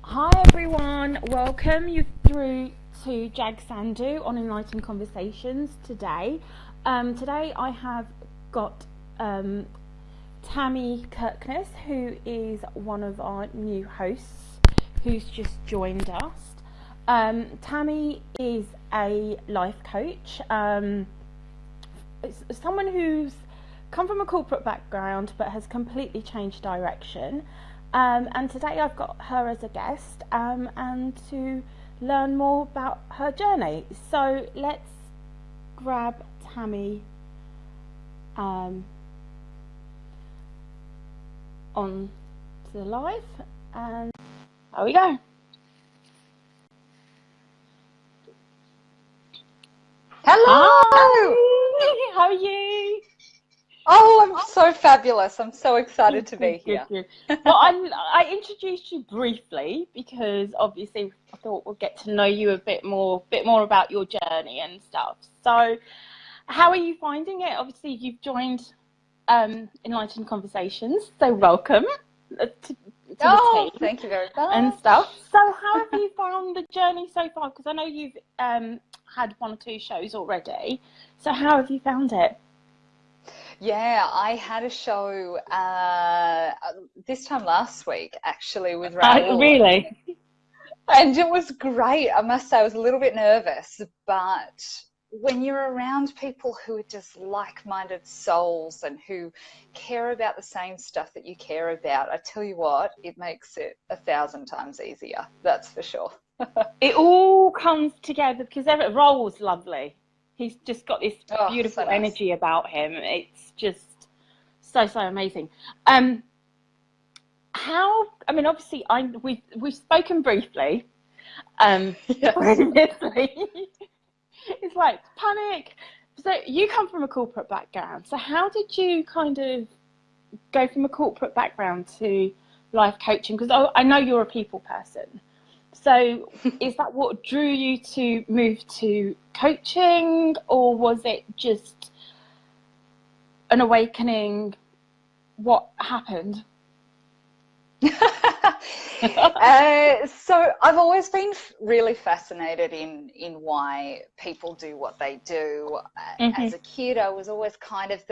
Hi everyone, welcome you through to Jag Sandhu on Enlightened Conversations today. Today I have got Tammy Kirkness, who is one of our new hosts, who's just joined us. Tammy is a life coach, someone who's come from a corporate background but has completely changed direction. And today I've got her as a guest and to learn more about her journey. So let's grab Tammy on to the live, and there we go. Hello! Hi! How are you? Oh, I'm so fabulous. I'm so excited to be here. Good. Well, I introduced you briefly because obviously I thought we'll get to know you a bit more about your journey and stuff. So, how are you finding it? Obviously, you've joined Enlightened Conversations, so welcome to the team Thank you very much. and stuff. So, how have you found the journey so far? Because I know you've had one or two shows already. So, how have you found it? Yeah, I had a show this time last week, actually, with Raoul. Really? And it was great. I must say, I was a little bit nervous, but when you're around people who are just like-minded souls and who care about the same stuff that you care about, I tell you what, it makes it 1,000 times easier. That's for sure. It all comes together because Raoul's lovely. He's just got this Oh, beautiful so nice. energy about him. It's just so amazing. Obviously, we've spoken briefly. Yes. Previously, it's like panic. So you come from a corporate background. So how did you kind of go from a corporate background to life coaching? Because I know you're a people person. So is that what drew you to move to coaching, or was it just an awakening? What happened? So I've always been really fascinated in why people do what they do. As a kid, I was always kind of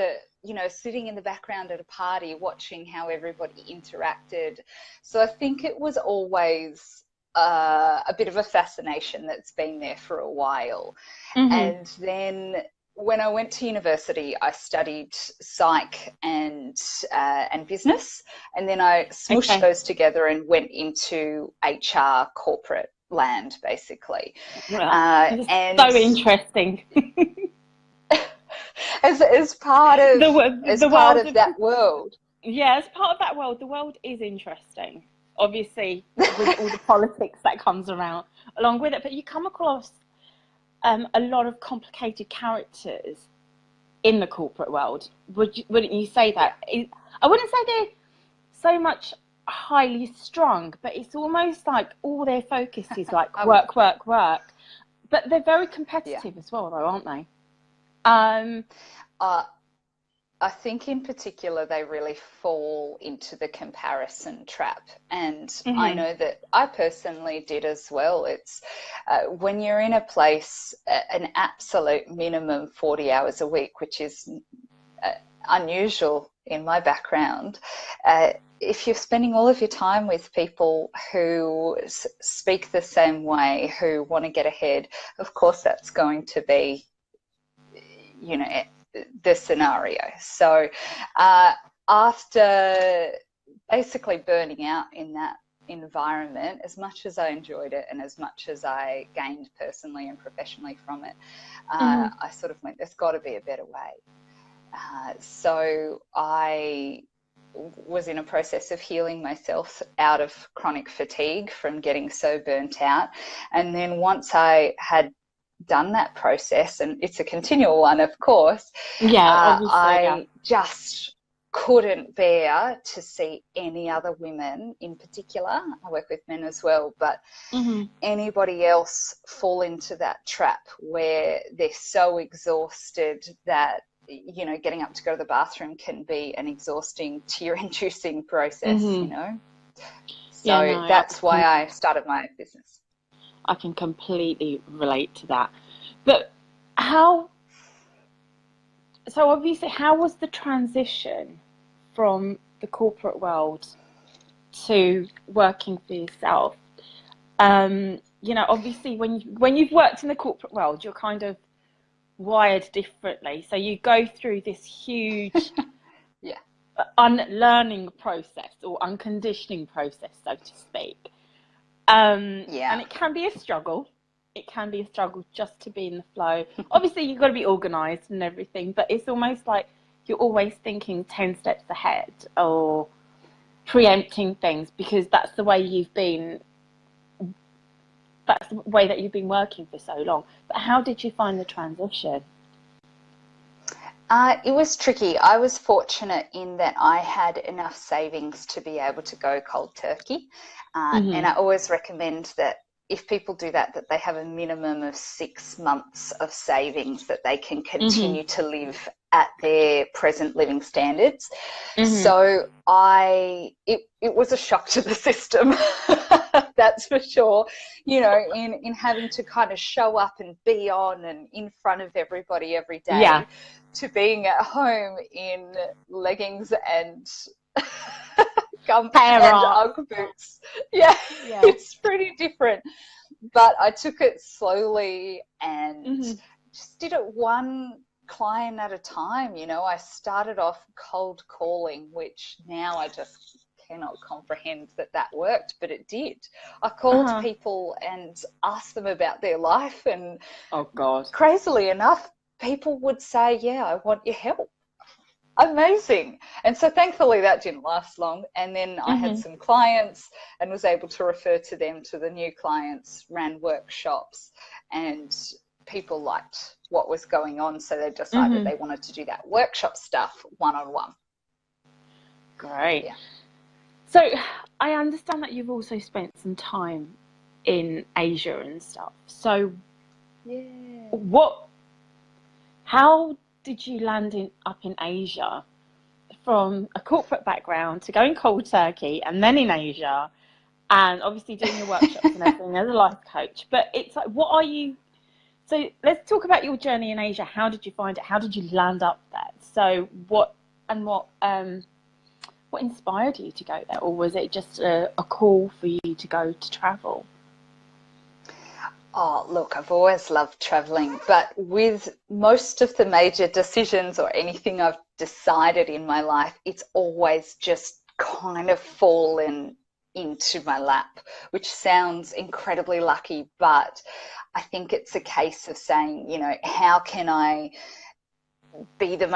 sitting in the background at a party watching how everybody interacted. So I think it was always a bit of a fascination that's been there for a while. And then when I went to university, I studied psych and business, and then I smooshed those together and went into HR corporate land, basically. And so interesting. as part of that world. Yeah, as part of that world, the world is interesting. Obviously, with all the politics that comes around along with it, but you come across a lot of complicated characters in the corporate world. Wouldn't you say that? I wouldn't say they're so much highly strung, but it's almost like all their focus is like work. But they're very competitive as well, though, aren't they? I think in particular they really fall into the comparison trap, and I know that I personally did as well. It's when you're in a place, an absolute minimum 40 hours a week, which is unusual in my background. If you're spending all of your time with people who speak the same way, who want to get ahead, of course that's going to be, the scenario. So after basically burning out in that environment, as much as I enjoyed it and as much as I gained personally and professionally from it, I sort of went, there's got to be a better way. So I was in a process of healing myself out of chronic fatigue from getting so burnt out. And then once I had done that process, and it's a continual one, of course, I just couldn't bear to see any other women in particular. I work with men as well, but anybody else fall into that trap where they're so exhausted that, getting up to go to the bathroom can be an exhausting tear-inducing process, Yeah, So no, that's why I started my own business. I can completely relate to that. But how, so obviously, how was the transition from the corporate world to working for yourself? You know, obviously, when you've worked in the corporate world, you're kind of wired differently. So you go through this huge Yeah. unlearning process or unconditioning process, so to speak. Yeah. And it can be a struggle. It can be a struggle just to be in the flow. Obviously, you've got to be organized and everything, but it's almost like you're always thinking 10 steps ahead or preempting things because that's the way that you've been working for so long. But how did you find the transition? It was tricky. I was fortunate in that I had enough savings to be able to go cold turkey. And I always recommend that if people do that, that they have a minimum of 6 months of savings that they can continue to live at their present living standards. So it was a shock to the system, that's for sure. You know, in having to kind of show up and be on and in front of everybody every day. Yeah. To being at home in leggings and gum and Ugg boots. Yeah, it's pretty different. But I took it slowly and just did it one client at a time. You know, I started off cold calling, which now I just cannot comprehend that worked, but it did. I called people and asked them about their life, and oh God, crazily enough, people would say, yeah, I want your help. Amazing. And so thankfully that didn't last long. And then I had some clients and was able to refer to them to the new clients, ran workshops, and people liked what was going on. So they decided they wanted to do that workshop stuff one-on-one. Great. Yeah. So I understand that you've also spent some time in Asia and stuff. So how did you land up in Asia from a corporate background to going cold turkey and then in Asia and obviously doing your workshops and everything as a life coach? But it's like, so let's talk about your journey in Asia. How did you find it? How did you land up there? So what inspired you to go there? Or was it just a call for you to go to travel? Oh, look, I've always loved traveling, but with most of the major decisions or anything I've decided in my life, it's always just kind of fallen into my lap, which sounds incredibly lucky, but I think it's a case of saying, you know, how can I be the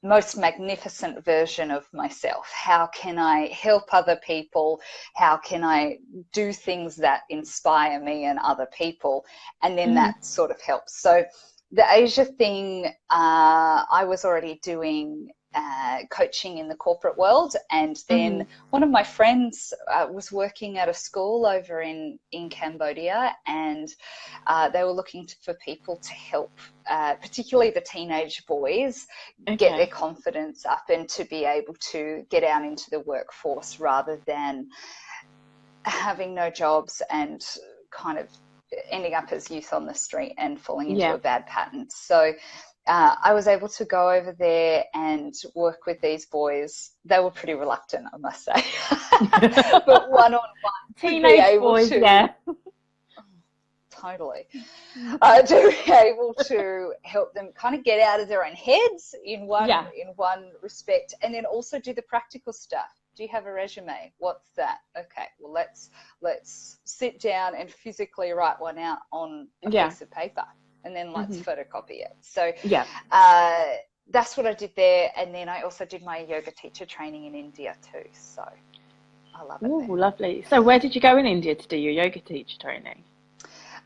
most magnificent version of myself? How can I help other people? How can I do things that inspire me and other people? And then that sort of helps. So the Asia thing, I was already doing coaching in the corporate world, and then one of my friends was working at a school over in Cambodia, and they were looking for people to help particularly the teenage boys get their confidence up and to be able to get out into the workforce rather than having no jobs and kind of ending up as youth on the street and falling into a bad pattern. So I was able to go over there and work with these boys. They were pretty reluctant, I must say, but one-on-one, teenage boys, totally, to be able to help them kind of get out of their own heads in one respect, and then also do the practical stuff. Do you have a resume? What's that? Okay, well let's sit down and physically write one out on a piece of paper, and then let's photocopy it. So that's what I did there, and then I also did my yoga teacher training in India too. So I love it. Oh, lovely. So where did you go in India to do your yoga teacher training?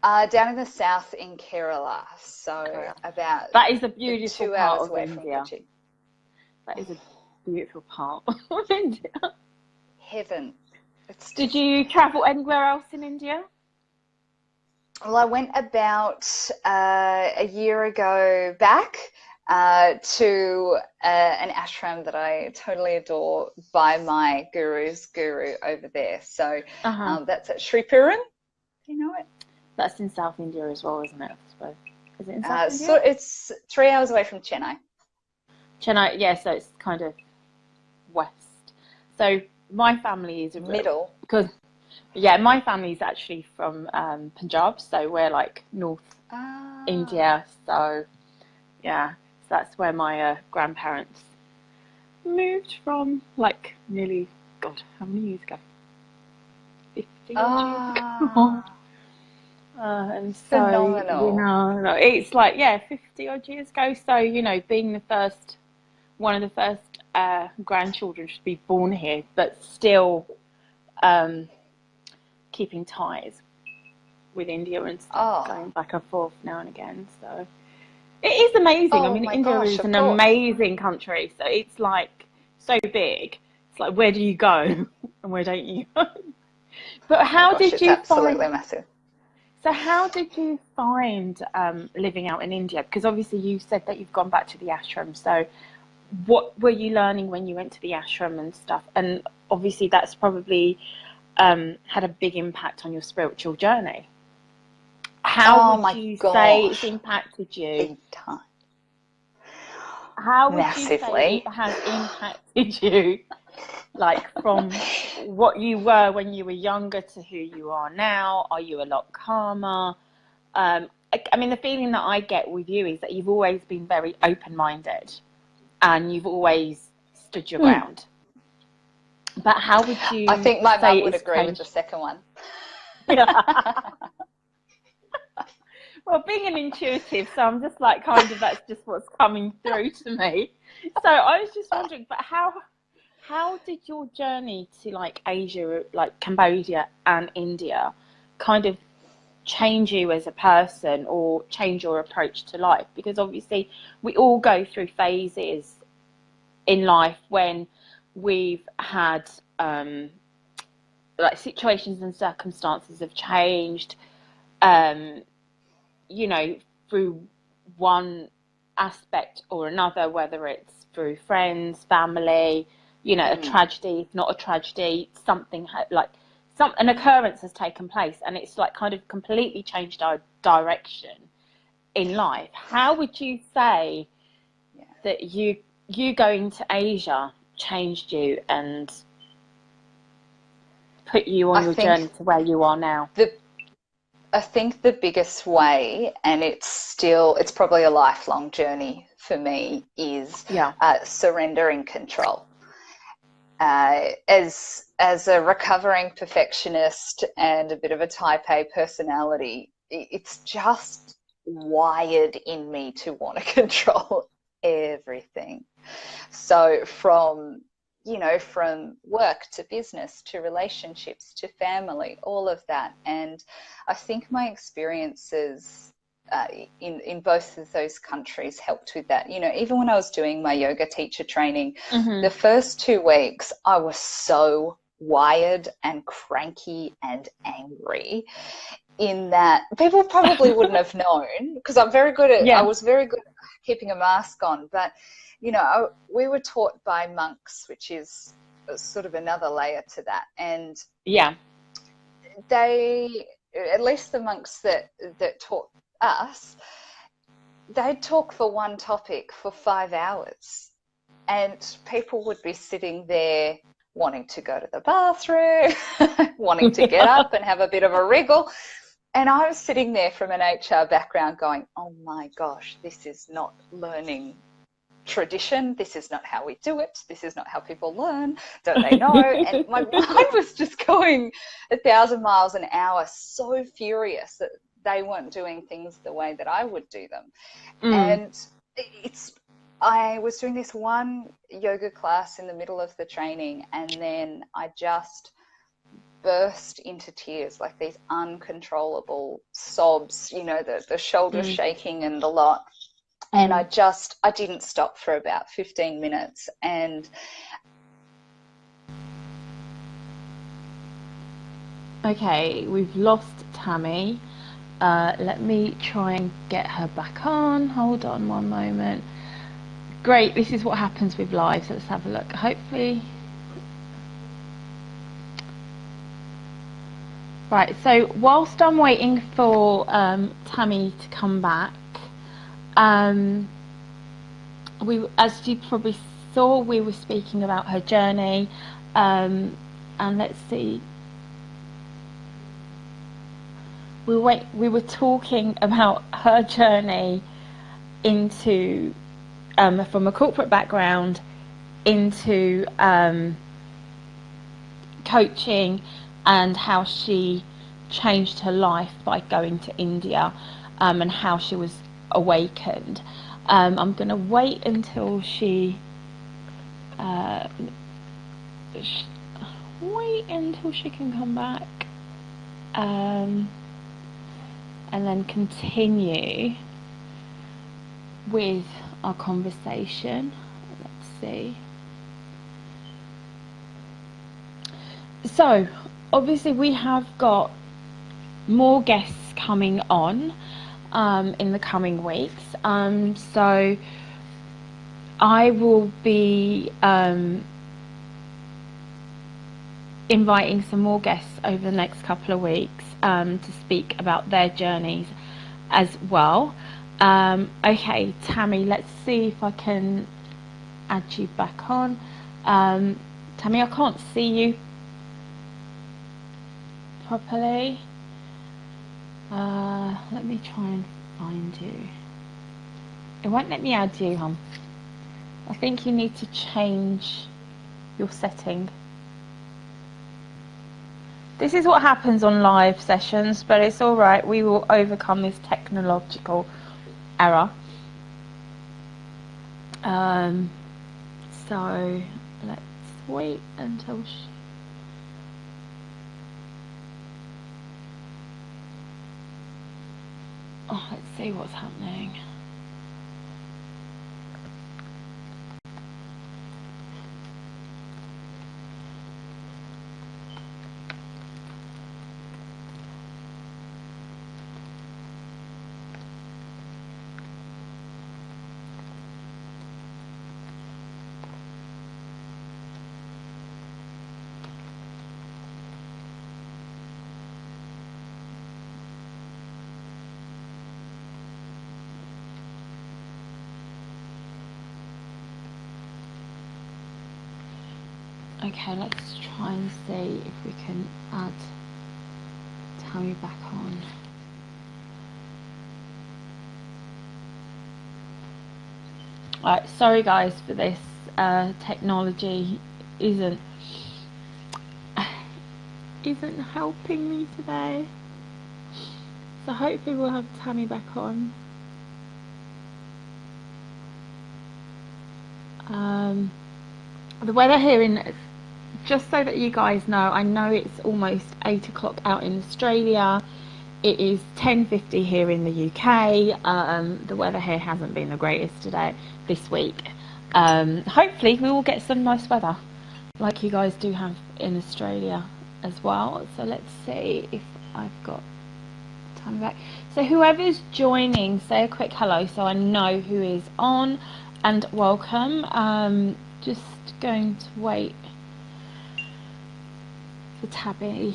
Down in the south in Kerala. So about that is a beautiful 2 part hours of away India. from Kochi. That is a beautiful part of India. Heaven. Did you travel anywhere else in India? Well, I went about a year ago back, to an ashram that I totally adore by my guru's guru over there. So that's at Sri Puran. Do you know it? That's in South India as well, isn't it? I suppose. Is it in South India? So it's 3 hours away from Chennai. Chennai, yeah, so it's kind of west. So my family is middle. Because, yeah, my family is actually from Punjab, so we're like North India. So, yeah, so that's where my grandparents moved from, like nearly, God, how many years ago? 50 years ago. And so, phenomenal. it's like, 50 odd years ago. So, being one of the first grandchildren to be born here, but still keeping ties with India and stuff, going back and forth now and again. So it is amazing. India is an amazing country. So it's like so big. It's like, where do you go and where don't you go? But how did you absolutely massive. So how did you find living out in India? Because obviously you said that you've gone back to the ashram. So what were you learning when you went to the ashram and stuff? And obviously that's probably had a big impact on your spiritual journey. How would you say it's impacted you? Big time. How would you say it has impacted you? Like from what you were when you were younger to who you are now? Are you a lot calmer? The feeling that I get with you is that you've always been very open-minded and you've always stood your ground. But how would you I think my mum would agree with the second one. Well, being an intuitive, so I'm just like, that's just what's coming through to me. So I was just wondering, but how did your journey to like Asia, like Cambodia and India, kind of change you as a person or change your approach to life? Because obviously we all go through phases in life when we've had like situations and circumstances have changed, through one aspect or another, whether it's through friends, family, a tragedy, not a tragedy, an occurrence has taken place and it's like kind of completely changed our direction in life. How would you say that you going to Asia changed you and put you on your journey to where you are now? I think the biggest way, and it's probably a lifelong journey for me, is surrendering control. As a recovering perfectionist and a bit of a type A personality, it's just wired in me to want to control everything. So from work to business to relationships to family, all of that. And I think my experiences in both of those countries helped with that. Even when I was doing my yoga teacher training, the first 2 weeks I was so wired and cranky and angry, in that people probably wouldn't have known, because I was very good at keeping a mask on, but we were taught by monks, which is sort of another layer to that. And they, at least the monks that taught us, they'd talk for one topic for 5 hours. And people would be sitting there wanting to go to the bathroom, wanting to get up and have a bit of a wriggle. And I was sitting there from an HR background going, oh my gosh, this is not learning tradition, this is not how we do it, this is not how people learn, don't they know? And my mind was just going 1,000 miles an hour, so furious that they weren't doing things the way that I would do them. And I was doing this one yoga class in the middle of the training, and then I just burst into tears, like these uncontrollable sobs, the shoulders shaking and the lot. And I didn't stop for about 15 minutes. And okay, we've lost Tammy. Let me try and get her back on. Hold on one moment. Great, this is what happens with lives. Let's have a look. Hopefully. Right, so whilst I'm waiting for Tammy to come back, as you probably saw, we were speaking about her journey, and let's see. We were talking about her journey into from a corporate background into coaching, and how she changed her life by going to India, and how she was awakened. I'm going to wait until she can come back, and then continue with our conversation. Let's see. So obviously we have got more guests coming on in the coming weeks, so I will be inviting some more guests over the next couple of weeks to speak about their journeys as well. Okay, Tammy, let's see if I can add you back on. Tammy, I can't see you properly. Let me try and find you. It won't let me add you, hon. I think you need to change your setting. This is what happens on live sessions, but it's all right. We will overcome this technological error. So let's wait until she... Oh, let's see what's happening. Okay, let's try and see if we can add Tammy back on. Alright, sorry guys for this. Technology isn't helping me today. So hopefully we'll have Tammy back on. The weather here in... Just so that you guys know, I know it's almost 8 o'clock out in Australia. It is 10:50 here in the UK. The weather here hasn't been the greatest this week. Hopefully we will get some nice weather like you guys do have in Australia as well. So let's see if I've got time back. So whoever's joining, say a quick hello so I know who is on, and welcome. Just going to wait for Tabby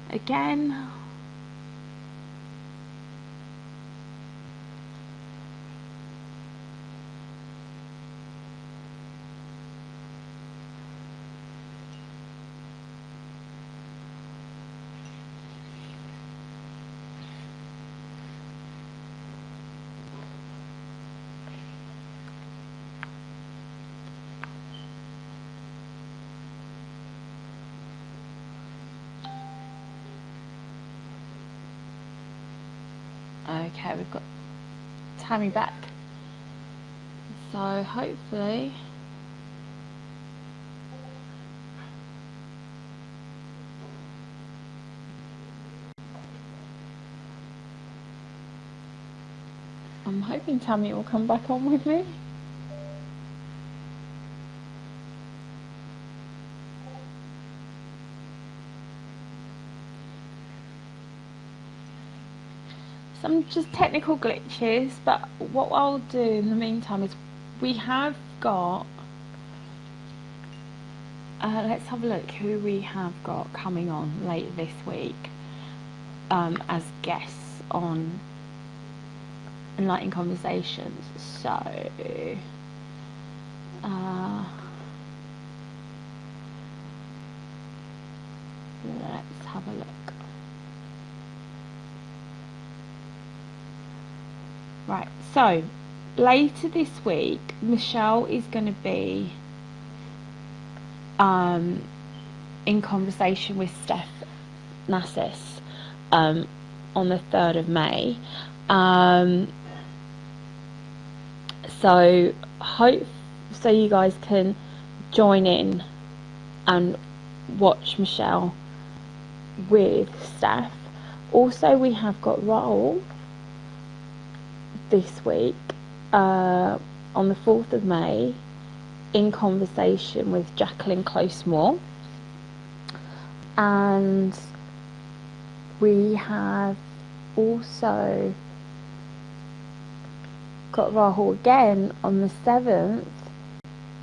again. Okay, we've got Tammy back. So hopefully I'm hoping Tammy will come back on with me. Some just technical glitches, but what I'll do in the meantime is we have got, let's have a look who we have got coming on later this week as guests on Enlightening Conversations. So, let's have a look. Right, so later this week, Michelle is going to be in conversation with Steph Nassis on the 3rd of May. So you guys can join in and watch Michelle with Steph. Also, we have got Raoul this week on the 4th of May in conversation with Jacqueline Close-Moore, and we have also got Rahul again on the 7th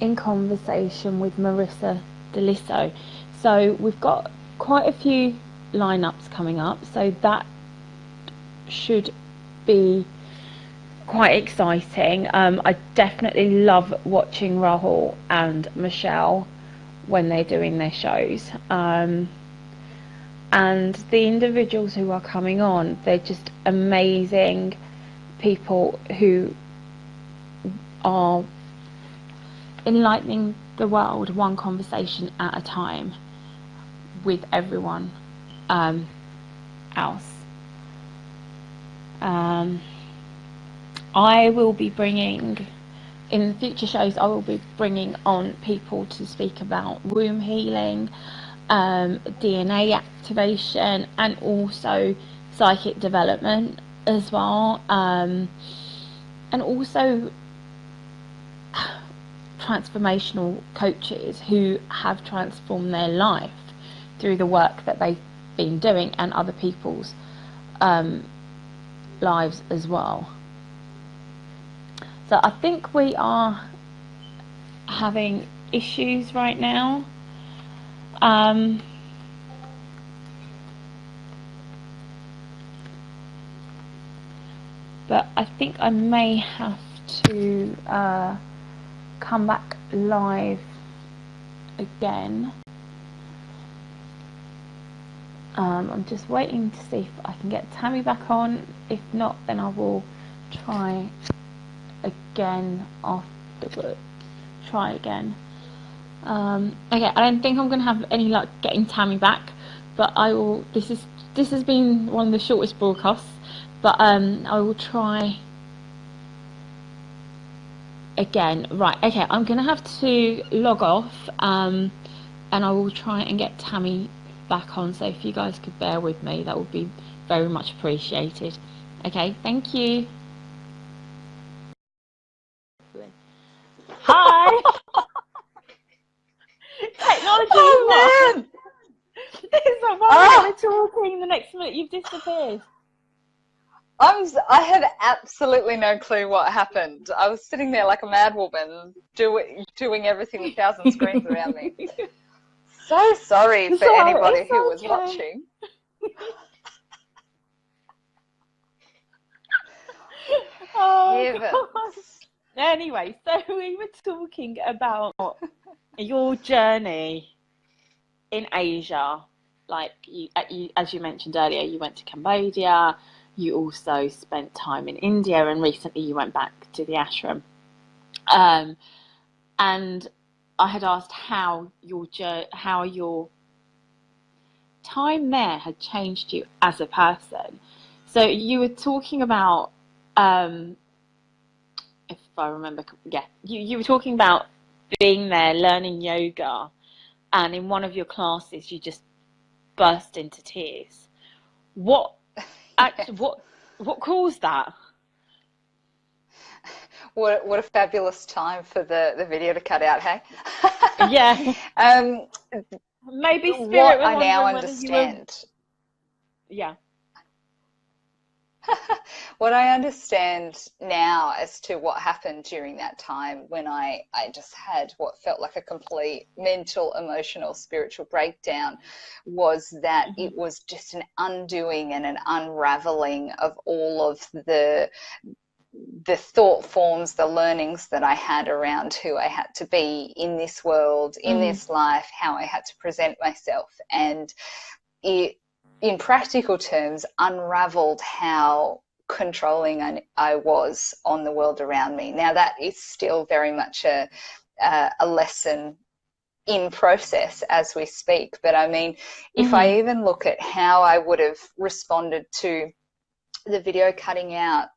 in conversation with Marissa Delisso. So we've got quite a few lineups coming up, so that should be quite exciting. I definitely love watching Rahul and Michelle when they're doing their shows, and the individuals who are coming on, they're just amazing people who are enlightening the world one conversation at a time with everyone else. I will be bringing, in future shows, I will be bringing on people to speak about womb healing, DNA activation, and also psychic development as well, and also transformational coaches who have transformed their life through the work that they've been doing, and other people's lives as well. So I think we are having issues right now. But I think I may have to come back live again. I'm just waiting to see if I can get Tammy back on. If not, then I will try again afterwards. Try again. Okay, I don't think I'm gonna have any luck getting Tammy back, but I will. This has been one of the shortest broadcasts, but I will try again. Right, okay, I'm gonna have to log off, and I will try and get Tammy back on. So if you guys could bear with me, that would be very much appreciated. Okay, thank you. Hi. Technology. Oh man! It's like 1 minute we're talking, the next minute you've disappeared. I had absolutely no clue what happened. I was sitting there like a mad woman, doing everything with 1,000 screens around me. So sorry for anybody who was watching. Oh, God. Anyway, so we were talking about your journey in Asia. Like as you mentioned earlier, you went to Cambodia. You also spent time in India, and recently you went back to the ashram. And I had asked how your time there had changed you as a person. So you were talking about, if I remember, you were talking about being there, learning yoga, and in one of your classes you just burst into tears. What caused that? What a fabulous time for the video to cut out, hey? Yeah. Maybe Spirit what I now understand. Yeah. What I understand now as to what happened during that time when I just had what felt like a complete mental, emotional, spiritual breakdown was that it was just an undoing and an unraveling of all of the thought forms, the learnings that I had around who I had to be in this world, in this life, how I had to present myself. And it, in practical terms, unraveled how controlling I was on the world around me. Now, that is still very much a lesson in process as we speak. But I mean, if I even look at how I would have responded to the video cutting out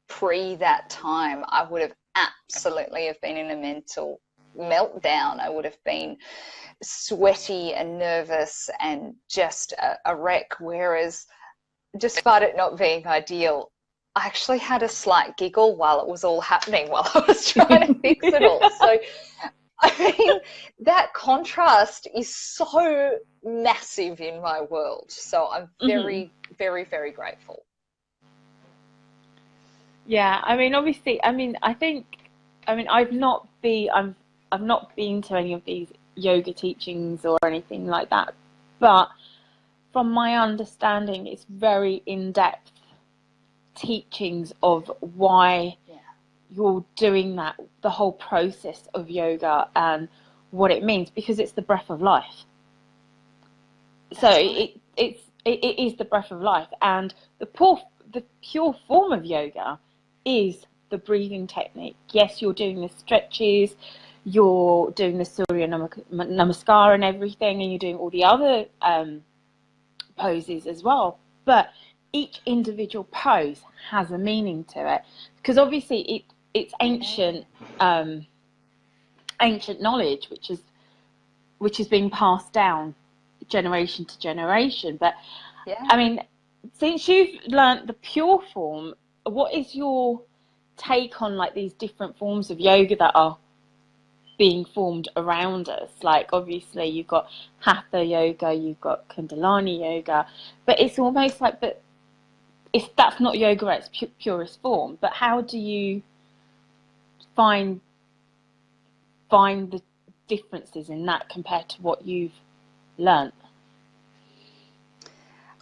pre that time, I would have absolutely have been in a mental meltdown. I would have been sweaty and nervous and just a wreck. Whereas, despite it not being ideal, I actually had a slight giggle while it was all happening, while I was trying to fix it all. So, I mean, that contrast is so massive in my world. So I'm very, very, very grateful. Yeah, I mean, obviously, I mean, I've not been to any of these yoga teachings or anything like that, but from my understanding, it's very in-depth teachings of why you're doing that, the whole process of yoga and what it means, because it's the breath of life. So it is the breath of life, and the pure form of yoga is the breathing technique. Yes, you're doing the stretches, you're doing the Surya Namaskar and everything, and you're doing all the other poses as well. But each individual pose has a meaning to it, because obviously it's ancient knowledge, which is being passed down generation to generation. But I mean, since you've learnt the pure form, what is your take on like these different forms of yoga that are being formed around us? Like, obviously you've got Hatha yoga, you've got Kundalini yoga, but it's almost like, but if that's not yoga at its purest form. But how do you find the differences in that compared to what you've learnt?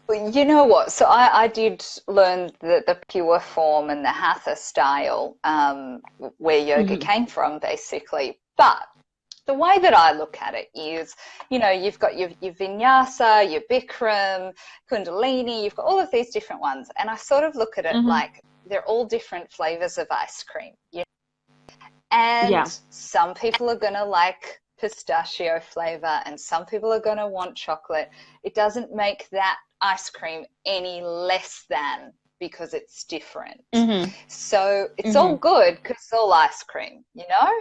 You know what? So I did learn the pure form and the Hatha style, where yoga came from, basically. But the way that I look at it is, you know, you've got your Vinyasa, your Bikram, Kundalini, you've got all of these different ones. And I sort of look at it like they're all different flavors of ice cream. You know? And some people are going to like pistachio flavor and some people are going to want chocolate. It doesn't make that ice cream any less than because it's different. So it's all good because it's all ice cream, you know?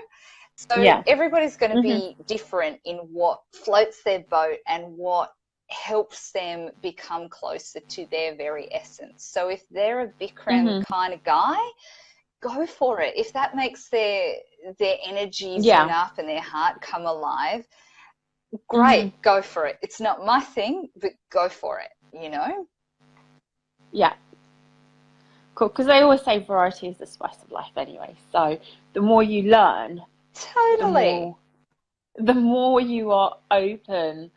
So everybody's going to be different in what floats their boat and what helps them become closer to their very essence. So if they're a Bikram kind of guy, go for it. If that makes their energies enough and their heart come alive, great, go for it. It's not my thing, but go for it, you know? Yeah. Cool, because they always say variety is the spice of life anyway. So the more you learn, the more you are open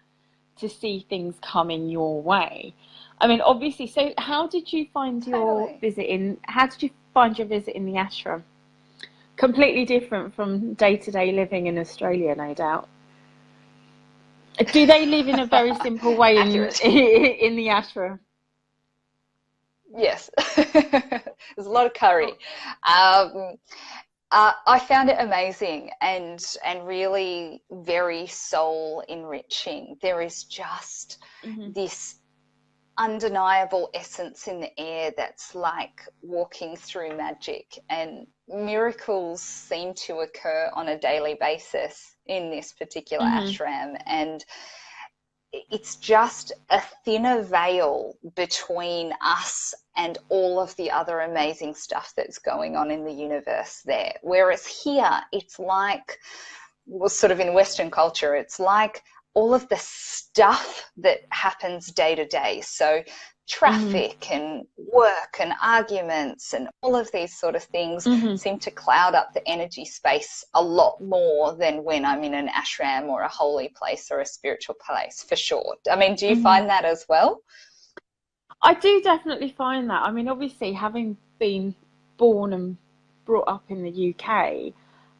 to see things coming your way. I mean, obviously, so how did you find your visit in the ashram? Completely different from day-to-day living in Australia, no doubt. Do they live in a very simple way in the ashram? Yes. There's a lot of curry. I found it amazing and really very soul enriching. There is just this undeniable essence in the air that's like walking through magic, and miracles seem to occur on a daily basis in this particular ashram, and it's just a thinner veil between us and all of the other amazing stuff that's going on in the universe there. Whereas here, it's like, well, sort of in Western culture, it's like all of the stuff that happens day to day. So traffic and work and arguments and all of these sort of things seem to cloud up the energy space a lot more than when I'm in an ashram or a holy place or a spiritual place, for sure. I mean, do you find that as well? I do definitely find that. I mean, obviously, having been born and brought up in the UK,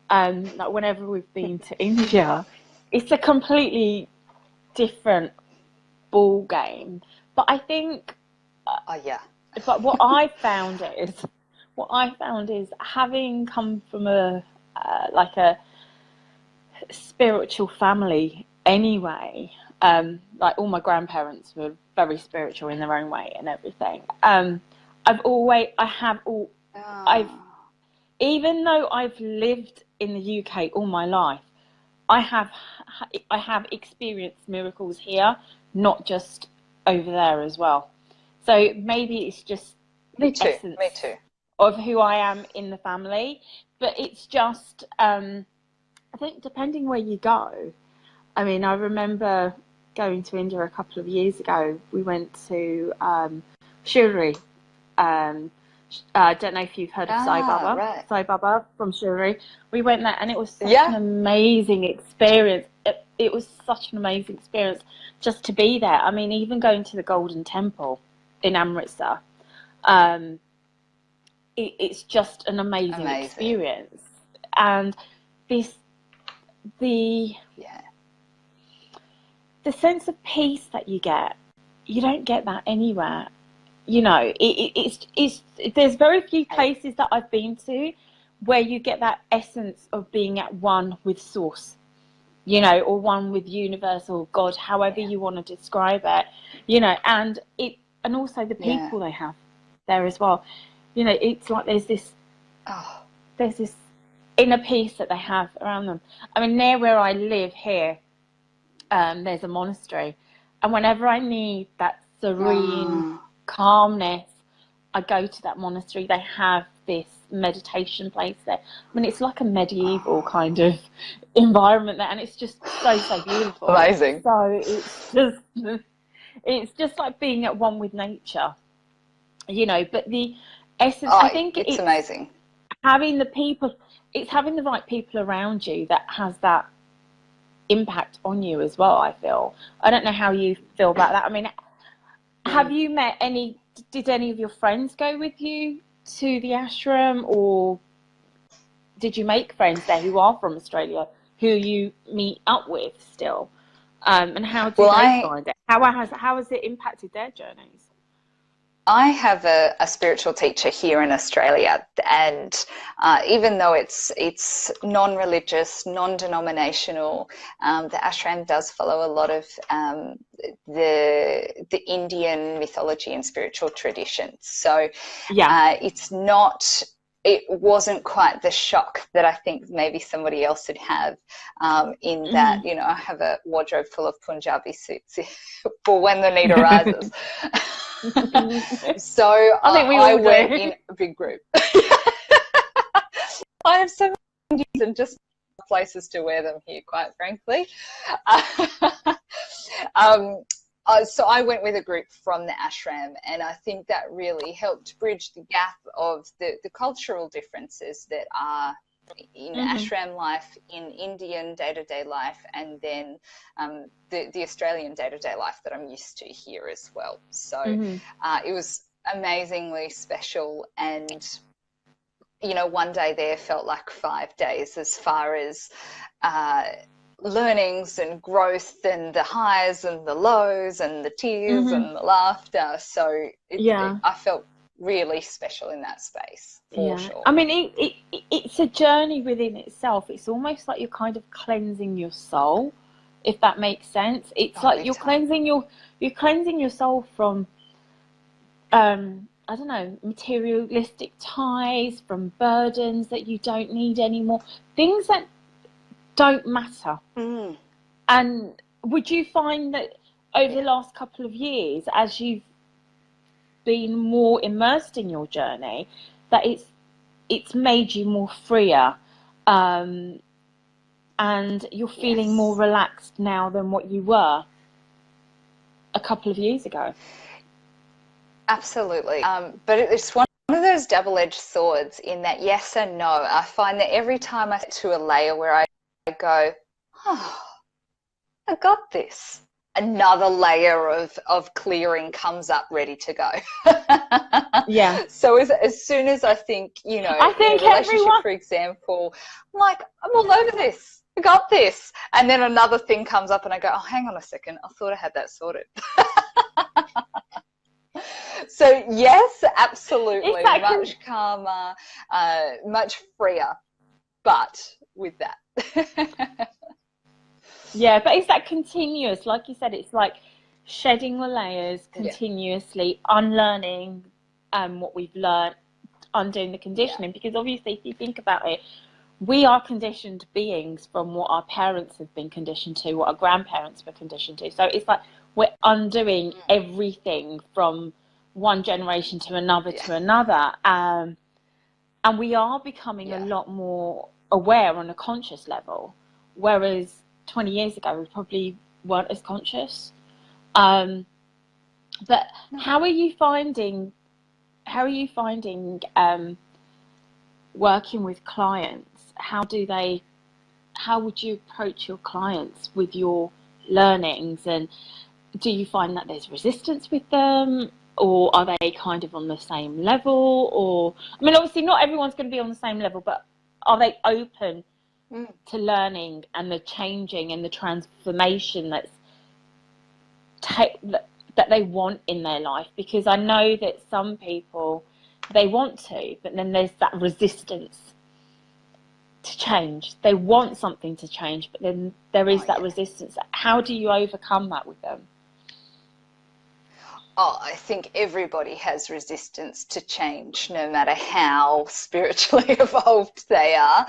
like whenever we've been to India, it's a completely different ball game. But I think, but what I found is having come from like a spiritual family anyway. Like all my grandparents were very spiritual in their own way and everything. Even though I've lived in the UK all my life, I have experienced miracles here, not just over there as well. So maybe it's just the essence of who I am in the family. But it's just, I think, depending where you go. I mean, I remember going to India a couple of years ago. We went to Shirdi. I don't know if you've heard of Sai Baba. Right. Sai Baba from Shirdi. We went there, and it was such an amazing experience. It was such an amazing experience just to be there. I mean, even going to the Golden Temple in Amritsar, it's just an amazing experience. And the sense of peace that you don't get that anywhere. You know, there's very few places that I've been to where you get that essence of being at one with Source, you know, or one with Universe or God, however you want to describe it, you know, and also the people they have there as well. You know, it's like there's this inner peace that they have around them. I mean, near where I live here, there's a monastery, and whenever I need that serene calmness, I go to that monastery. They have this meditation place there. I mean, it's like a medieval kind of environment there, and it's just so beautiful. Amazing. So it's just like being at one with nature, you know. But the essence, I think it's amazing. Having having the right people around you that has that impact on you as well, I feel. I don't know how you feel about that. I mean, have you met did any of your friends go with you to the ashram, or did you make friends there who are from Australia who you meet up with still? And how do they find it? How has it impacted their journeys? I have a spiritual teacher here in Australia, and even though it's non-religious, non-denominational, the ashram does follow a lot of the Indian mythology and spiritual traditions. So it wasn't quite the shock that I think maybe somebody else would have in that, you know, I have a wardrobe full of Punjabi suits for when the need arises. So I went in a big group. I have so many and just places to wear them here, quite frankly. So I went with a group from the ashram, and I think that really helped bridge the gap of the cultural differences that are in ashram life, in Indian day-to-day life, and then the Australian day-to-day life that I'm used to here as well. So it was amazingly special, and you know, one day there felt like 5 days as far as learnings and growth and the highs and the lows and the tears and the laughter. So I felt really special in that space, for sure. I mean, it's a journey within itself. It's almost like you're kind of cleansing your soul, if that makes sense. It's like you're cleansing your soul from I don't know, materialistic ties, from burdens that you don't need anymore, things that don't matter. And would you find that over the last couple of years, as you've been more immersed in your journey, that it's made you more freer, and you're feeling more relaxed now than what you were a couple of years ago. Absolutely. But it's one of those double-edged swords in that yes and no. I find that every time I get to a layer where I go, oh, I got this, another layer of clearing comes up ready to go. Yeah. So as soon as I think, you know, I think in a relationship, for example, I'm like, I'm all over this. I got this. And then another thing comes up and I go, oh, hang on a second. I thought I had that sorted. So yes, absolutely. Much calmer, much freer, but with that. Yeah, but it's that continuous, like you said, it's like shedding the layers continuously, unlearning what we've learned, undoing the conditioning, because obviously if you think about it, we are conditioned beings from what our parents have been conditioned to, what our grandparents were conditioned to. So it's like we're undoing everything from one generation to another to another. And we are becoming a lot more aware on a conscious level, whereas 20 years ago we probably weren't as conscious. But how are you finding working with clients? How would you approach your clients with your learnings, and do you find that there's resistance with them, or are they kind of on the same level? Or, I mean, obviously not everyone's going to be on the same level, but are they open to learning and the changing and the transformation that they want in their life? Because I know that some people, they want to, but then there's that resistance to change. They want something to change, but then there is that resistance. How do you overcome that with them? Oh, I think everybody has resistance to change, no matter how spiritually evolved they are.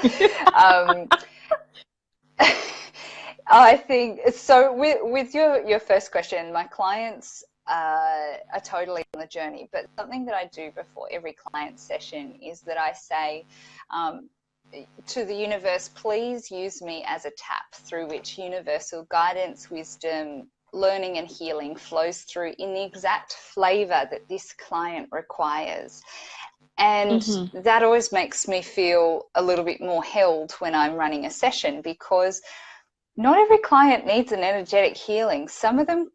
I think so. With your first question, my clients are totally on the journey, but something that I do before every client session is that I say to the universe, please use me as a tap through which universal guidance, wisdom, learning and healing flows through in the exact flavor that this client requires. And that always makes me feel a little bit more held when I'm running a session, because not every client needs an energetic healing. Some of them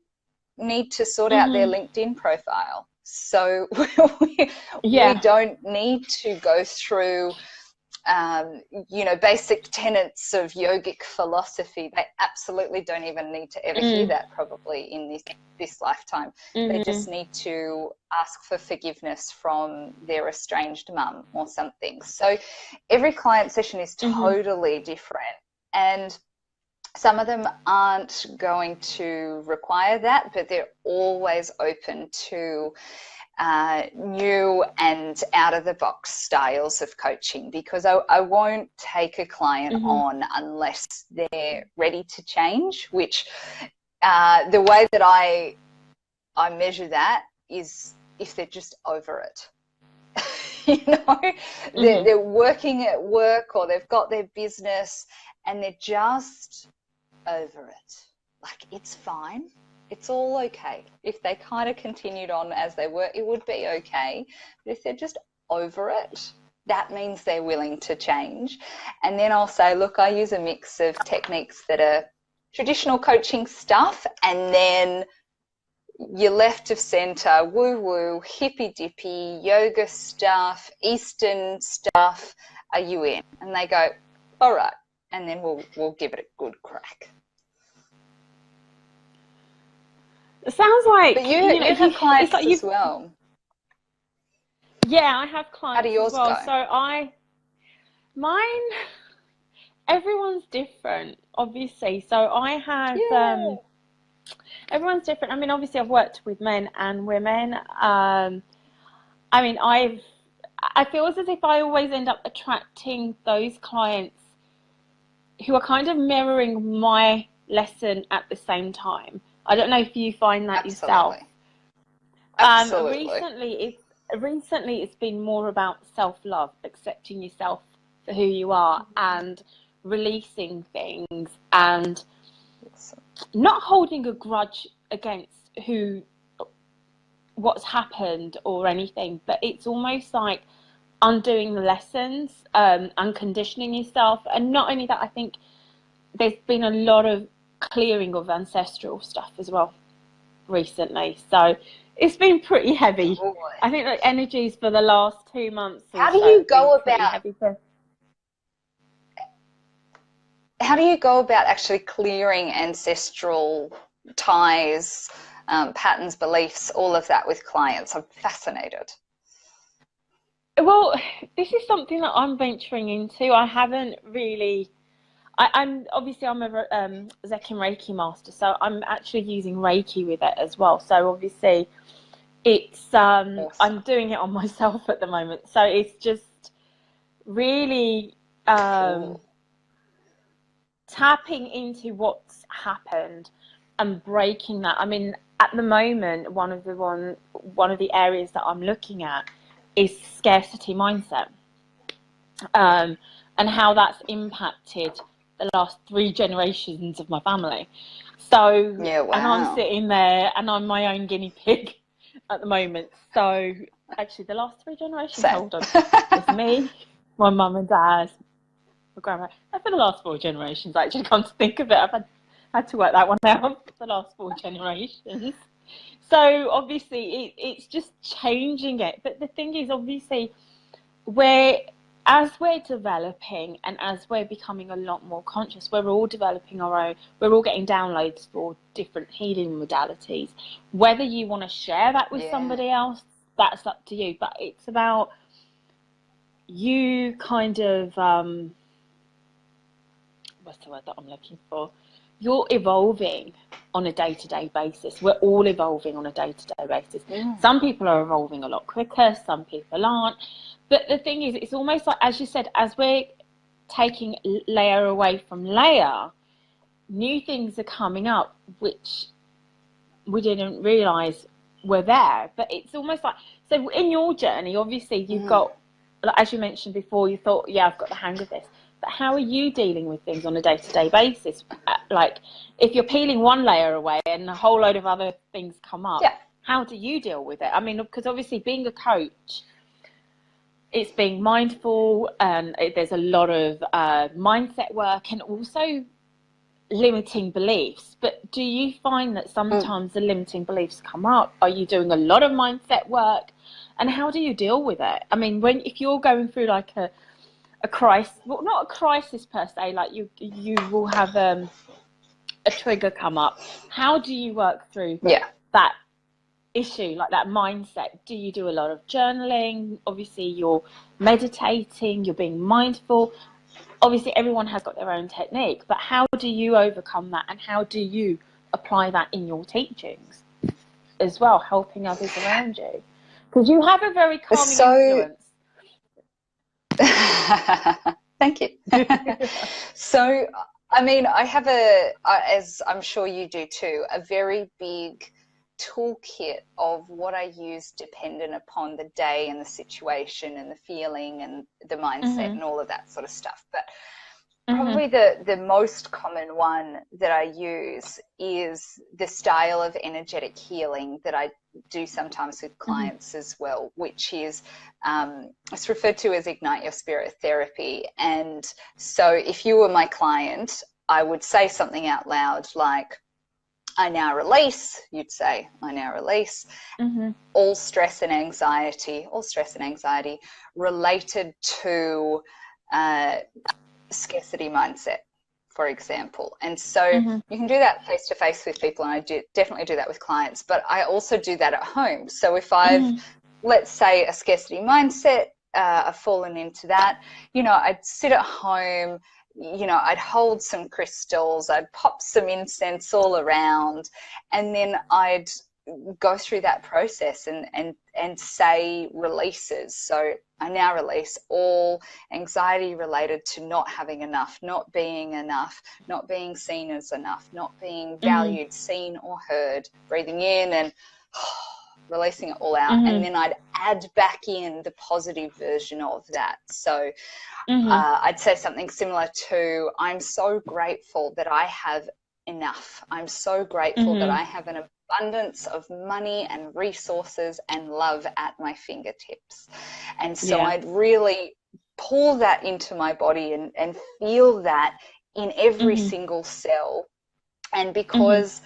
need to sort out their LinkedIn profile. So we don't need to go through basic tenets of yogic philosophy. They absolutely don't even need to ever hear that probably in this lifetime. They just need to ask for forgiveness from their estranged mum or something. So every client session is totally different, and some of them aren't going to require that, but they're always open to new and out-of-the-box styles of coaching, because I won't take a client on unless they're ready to change, which the way that I measure that is if they're just over it. They're working at work, or they've got their business and they're just over it. Like, it's fine. It's all okay. If they kind of continued on as they were, it would be okay. But if they're just over it, that means they're willing to change. And then I'll say, look, I use a mix of techniques that are traditional coaching stuff, and then your left of center, woo-woo, hippy-dippy, yoga stuff, Eastern stuff. Are you in? And they go, all right. And then we'll give it a good crack. It sounds like, but you have clients like as well. Yeah, I have clients. How do yours as well. go? So mine, everyone's different, obviously. So I have, everyone's different. I mean, obviously I've worked with men and women. I mean, I feel as if I always end up attracting those clients who are kind of mirroring my lesson at the same time. I don't know if you find that yourself. Absolutely. Recently it's been more about self-love, accepting yourself for who you are, and releasing things and not holding a grudge against what's happened or anything, but it's almost like undoing the lessons, unconditioning yourself. And not only that, I think there's been a lot of clearing of ancestral stuff as well recently, so it's been pretty heavy. I think the energies for the last 2 months how do you go about actually clearing ancestral ties, patterns, beliefs, all of that with clients? I'm fascinated. Well, this is something that I'm venturing into. I haven't really. I'm a Zekin Reiki master, so I'm actually using Reiki with it as well. So obviously, it's awesome. I'm doing it on myself at the moment. So it's just really Cool. tapping into what's happened and breaking that. I mean, at the moment, one of the areas that I'm looking at is scarcity mindset, and how that's impacted the last 3 generations of my family. So, yeah, wow. And I'm sitting there and I'm my own guinea pig at the moment. So actually the last 3 generations, hold on, it's me, my mum and dad, my grandma, and for the last 4 generations, actually, come to think of it, I've had to work that one out, for the last 4 generations. So obviously it's just changing it. But the thing is, obviously, as we're developing and as we're becoming a lot more conscious, we're all developing our own, we're all getting downloads for different healing modalities. Whether you want to share that with somebody else, that's up to you. But it's about you kind of, what's the word that I'm looking for? You're evolving on a day-to-day basis. We're all evolving on a day-to-day basis. Some people are evolving a lot quicker, some people aren't. But the thing is, it's almost like, as you said, as we're taking layer away from layer, new things are coming up which we didn't realise were there. But it's almost like, so in your journey, obviously you've got, as you mentioned before, you thought, yeah, I've got the hang of this. But how are you dealing with things on a day-to-day basis? Like, if you're peeling one layer away and a whole load of other things come up, how do you deal with it? I mean, because obviously being a coach, it's being mindful, and there's a lot of mindset work and also limiting beliefs. But do you find that sometimes the limiting beliefs come up? Are you doing a lot of mindset work? And how do you deal with it? I mean, if you're going through like a crisis, well, not a crisis per se, like you will have a trigger come up. How do you work through that issue, like that mindset? Do you do a lot of journaling? Obviously you're meditating, you're being mindful. Obviously everyone has got their own technique, but how do you overcome that, and how do you apply that in your teachings as well, helping others around you? Because you have a very calming influence. Thank you. So, I mean, I have as I'm sure you do too, a very big toolkit of what I use dependent upon the day and the situation and the feeling and the mindset and all of that sort of stuff. But probably the most common one that I use is the style of energetic healing that I do sometimes with clients as well, which is it's referred to as Ignite Your Spirit therapy. And so if you were my client, I would say something out loud like, I now release, you'd say, I now release all stress and anxiety related to scarcity mindset, for example. And so you can do that face to face with people, and I definitely do that with clients, but I also do that at home. So if I've, let's say, a scarcity mindset, I've fallen into that, you know, I'd sit at home, you know, I'd hold some crystals, I'd pop some incense all around, and then I'd go through that process and say releases. So I now release all anxiety related to not having enough, not being enough, not being seen as enough, not being valued, seen or heard. Breathing in and releasing it all out, and then I'd add back in the positive version of that. So I'd say something similar to, I'm so grateful that I have enough. I'm so grateful that I have an abundance of money and resources and love at my fingertips. And so I'd really pull that into my body and feel that in every single cell. And because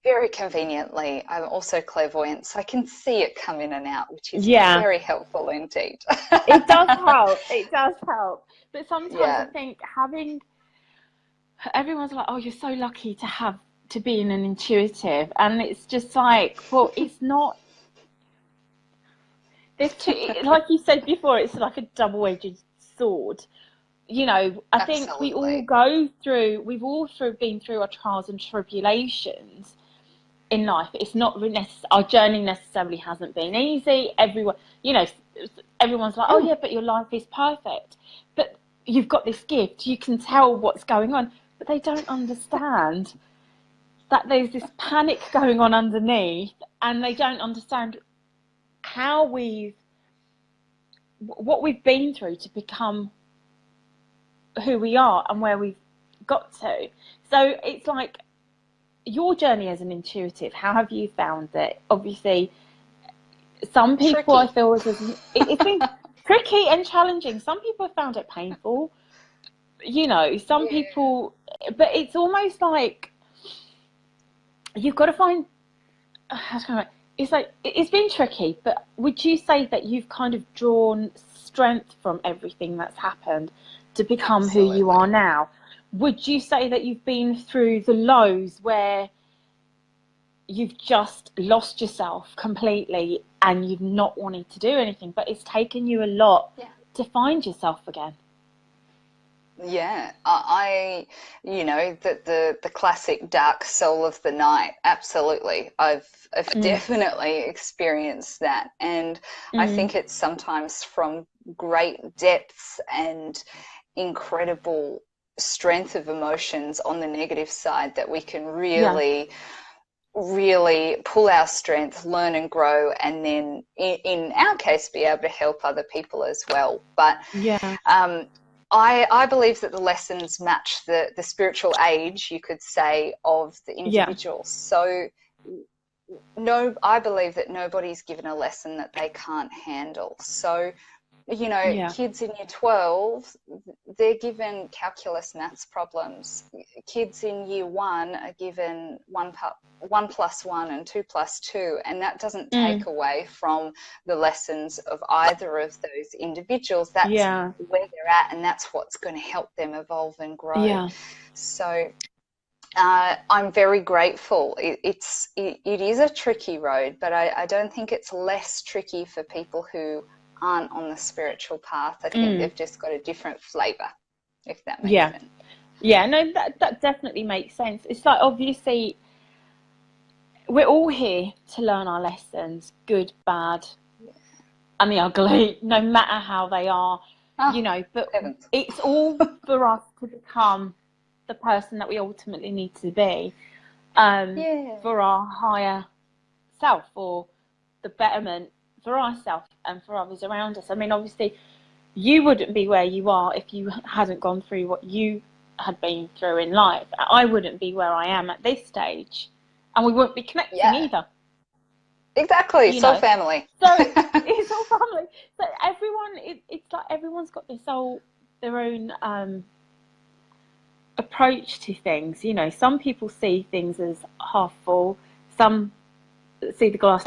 very conveniently, I'm also clairvoyant, so I can see it come in and out, which is very helpful indeed. It does help. It does help. But sometimes I think everyone's like, oh, you're so lucky to be an intuitive. And it's just like, well, it's not. There's two, like you said before, it's like a double-edged sword. You know, I think we've all been through our trials and tribulations in life. It's not our journey necessarily hasn't been easy. Everyone, you know, everyone's like, oh yeah, but your life is perfect. But you've got this gift. You can tell what's going on, but they don't understand that there's this panic going on underneath, and they don't understand what we've been through to become who we are and where we've got to. So it's like, your journey as an intuitive, how have you found it? Obviously, some people I feel it's been tricky and challenging. Some people have found it painful, you know, some people, but it's almost like you've got to find, it's like, it's been tricky, but would you say that you've kind of drawn strength from everything that's happened to become who you are now? Would you say that you've been through the lows where you've just lost yourself completely and you've not wanted to do anything, but it's taken you a lot to find yourself again? Yeah, I you know, the classic dark soul of the night. Absolutely, I've definitely experienced that, and I think it's sometimes from great depths and incredible strength of emotions on the negative side that we can really pull our strength, learn and grow, and then in our case be able to help other people as well. But I believe that the lessons match the spiritual age, you could say, of the individual. So I believe that nobody's given a lesson that they can't handle. So, you know, kids in year 12, they're given calculus maths problems. Kids in year 1 are given 1 + 1 and 2 + 2, and that doesn't take away from the lessons of either of those individuals. That's where they're at, and that's what's going to help them evolve and grow. So I'm very grateful. It is a tricky road, but I don't think it's less tricky for people who aren't on the spiritual path. I think they've just got a different flavour, if that makes sense. Yeah, no, that definitely makes sense. It's like, obviously, we're all here to learn our lessons, good, bad, and the ugly, no matter how they are, you know, but it's all for us to become the person that we ultimately need to be, for our higher self, or the betterment for ourselves and for others around us. I mean, obviously, you wouldn't be where you are if you hadn't gone through what you had been through in life. I wouldn't be where I am at this stage, and we wouldn't be connecting either. Exactly. It's all family. So it's all family. So everyone, it's like everyone's got their own approach to things. You know, some people see things as half full. Some see the glass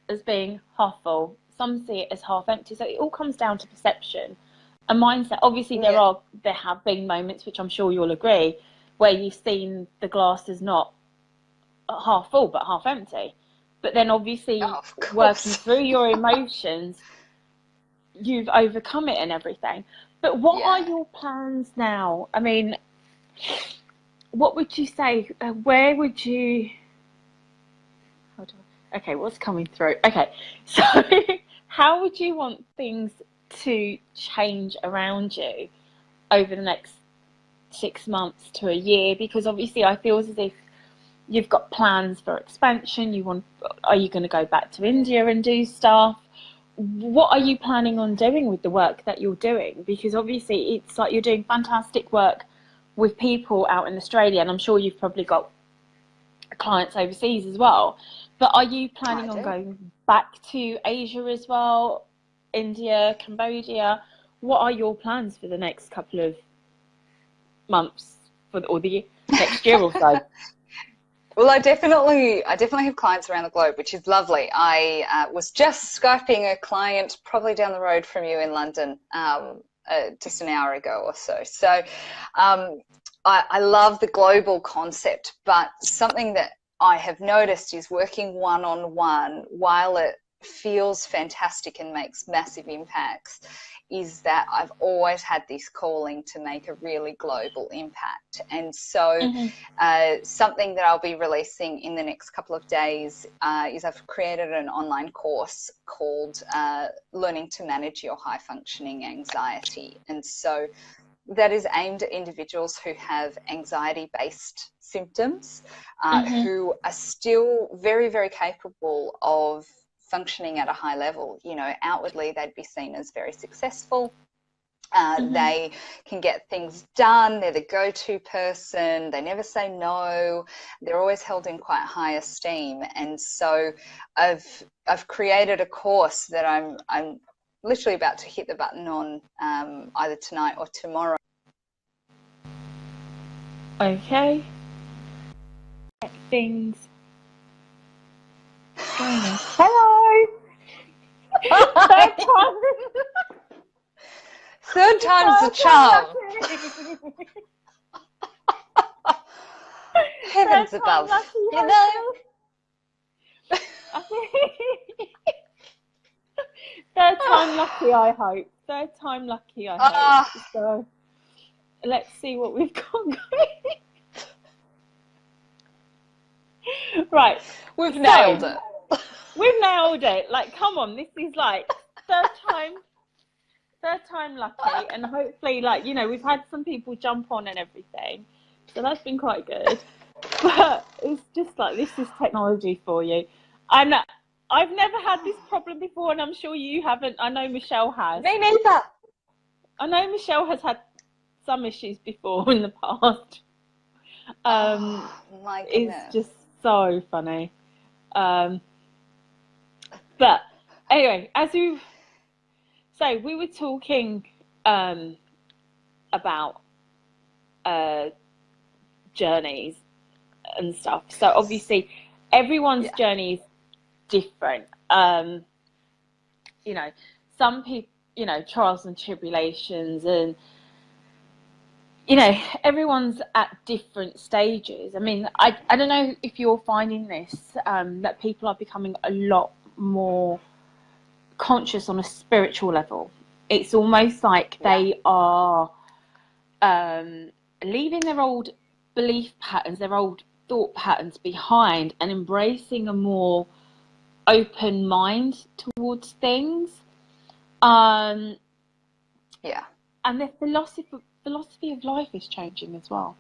as being half full. Some see it as half empty. So it all comes down to perception and mindset. Obviously, there have been moments, which I'm sure you'll agree, where you've seen the glass as not half full but half empty. But then obviously working through your emotions, you've overcome it and everything. But what are your plans now? I mean, what would you say? Where would you... Okay, what's coming through? Okay, so how would you want things to change around you over the next 6 months to a year? Because obviously I feel as if you've got plans for expansion. Are you going to go back to India and do stuff? What are you planning on doing with the work that you're doing? Because obviously it's like you're doing fantastic work with people out in Australia, and I'm sure you've probably got clients overseas as well. But are you planning on going back to Asia as well? India, Cambodia? What are your plans for the next couple of months or the next year or so? Well, I definitely have clients around the globe, which is lovely. I was just Skyping a client probably down the road from you in London just an hour ago or so. So I love the global concept, but something that I have noticed is working one-on-one, while it feels fantastic and makes massive impacts, is that I've always had this calling to make a really global impact. And so something that I'll be releasing in the next couple of days is I've created an online course called Learning to Manage Your High Functioning Anxiety. And so that is aimed at individuals who have anxiety-based symptoms, who are still very, very capable of functioning at a high level. You know, outwardly they'd be seen as very successful. They can get things done. They're the go-to person. They never say no. They're always held in quite high esteem. And so I've created a course that I'm literally about to hit the button on either tonight or tomorrow. Okay. Things. Hello. Third time's the charm. Heavens above. You know. Third time lucky, I hope. Third time lucky, I hope. So let's see what we've got going. Right. We've nailed it. We've nailed it. Like, come on, this is like third time lucky, and hopefully, like, you know, we've had some people jump on and everything, so that's been quite good. But it's just like, this is technology for you. And I've never had this problem before, and I'm sure you haven't. I know Michelle has. Me neither. I know Michelle has had some issues before in the past. My goodness. It's just so funny. But anyway, we were talking about journeys and stuff. So obviously everyone's journey is different. You know, some people, you know, trials and tribulations, and you know, everyone's at different stages. I mean, I don't know if you're finding this, that people are becoming a lot more conscious on a spiritual level. It's almost like they are leaving their old belief patterns, their old thought patterns behind, and embracing a more open mind towards things. And their philosophy of life is changing as well.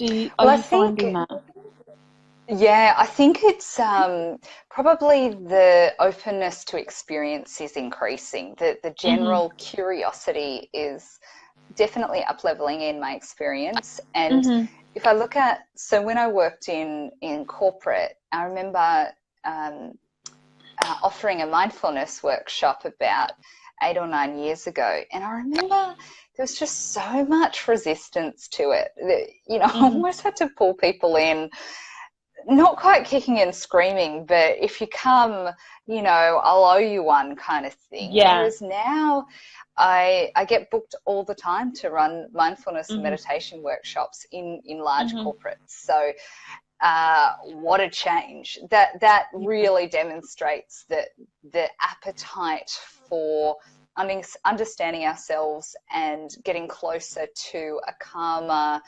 Are you finding that? Yeah, I think it's probably the openness to experience is increasing. The general curiosity is definitely up-leveling in my experience. And if I look at, so when I worked in corporate, I remember offering a mindfulness workshop about 8 or 9 years ago. And I remember there was just so much resistance to it that, you know, I almost had to pull people in, not quite kicking and screaming, but if you come, you know, I'll owe you one kind of thing. Yeah. Whereas now I get booked all the time to run mindfulness and meditation workshops in large corporates. So what a change. That really demonstrates that the appetite for understanding ourselves and getting closer to a calmer,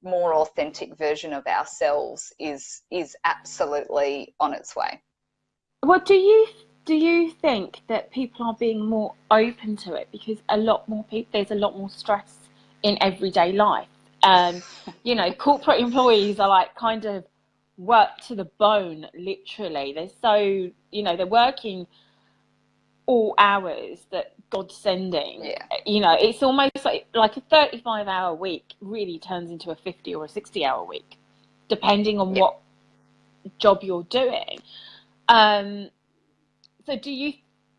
more authentic version of ourselves is absolutely on its way. What do you think that people are being more open to it, because there's a lot more stress in everyday life? You know, corporate employees are like kind of worked to the bone, literally. They're so, you know, they're working all hours that God's sending. Yeah. You know, it's almost like a 35-hour week really turns into a 50 or a 60-hour week, depending on what job you're doing. So do you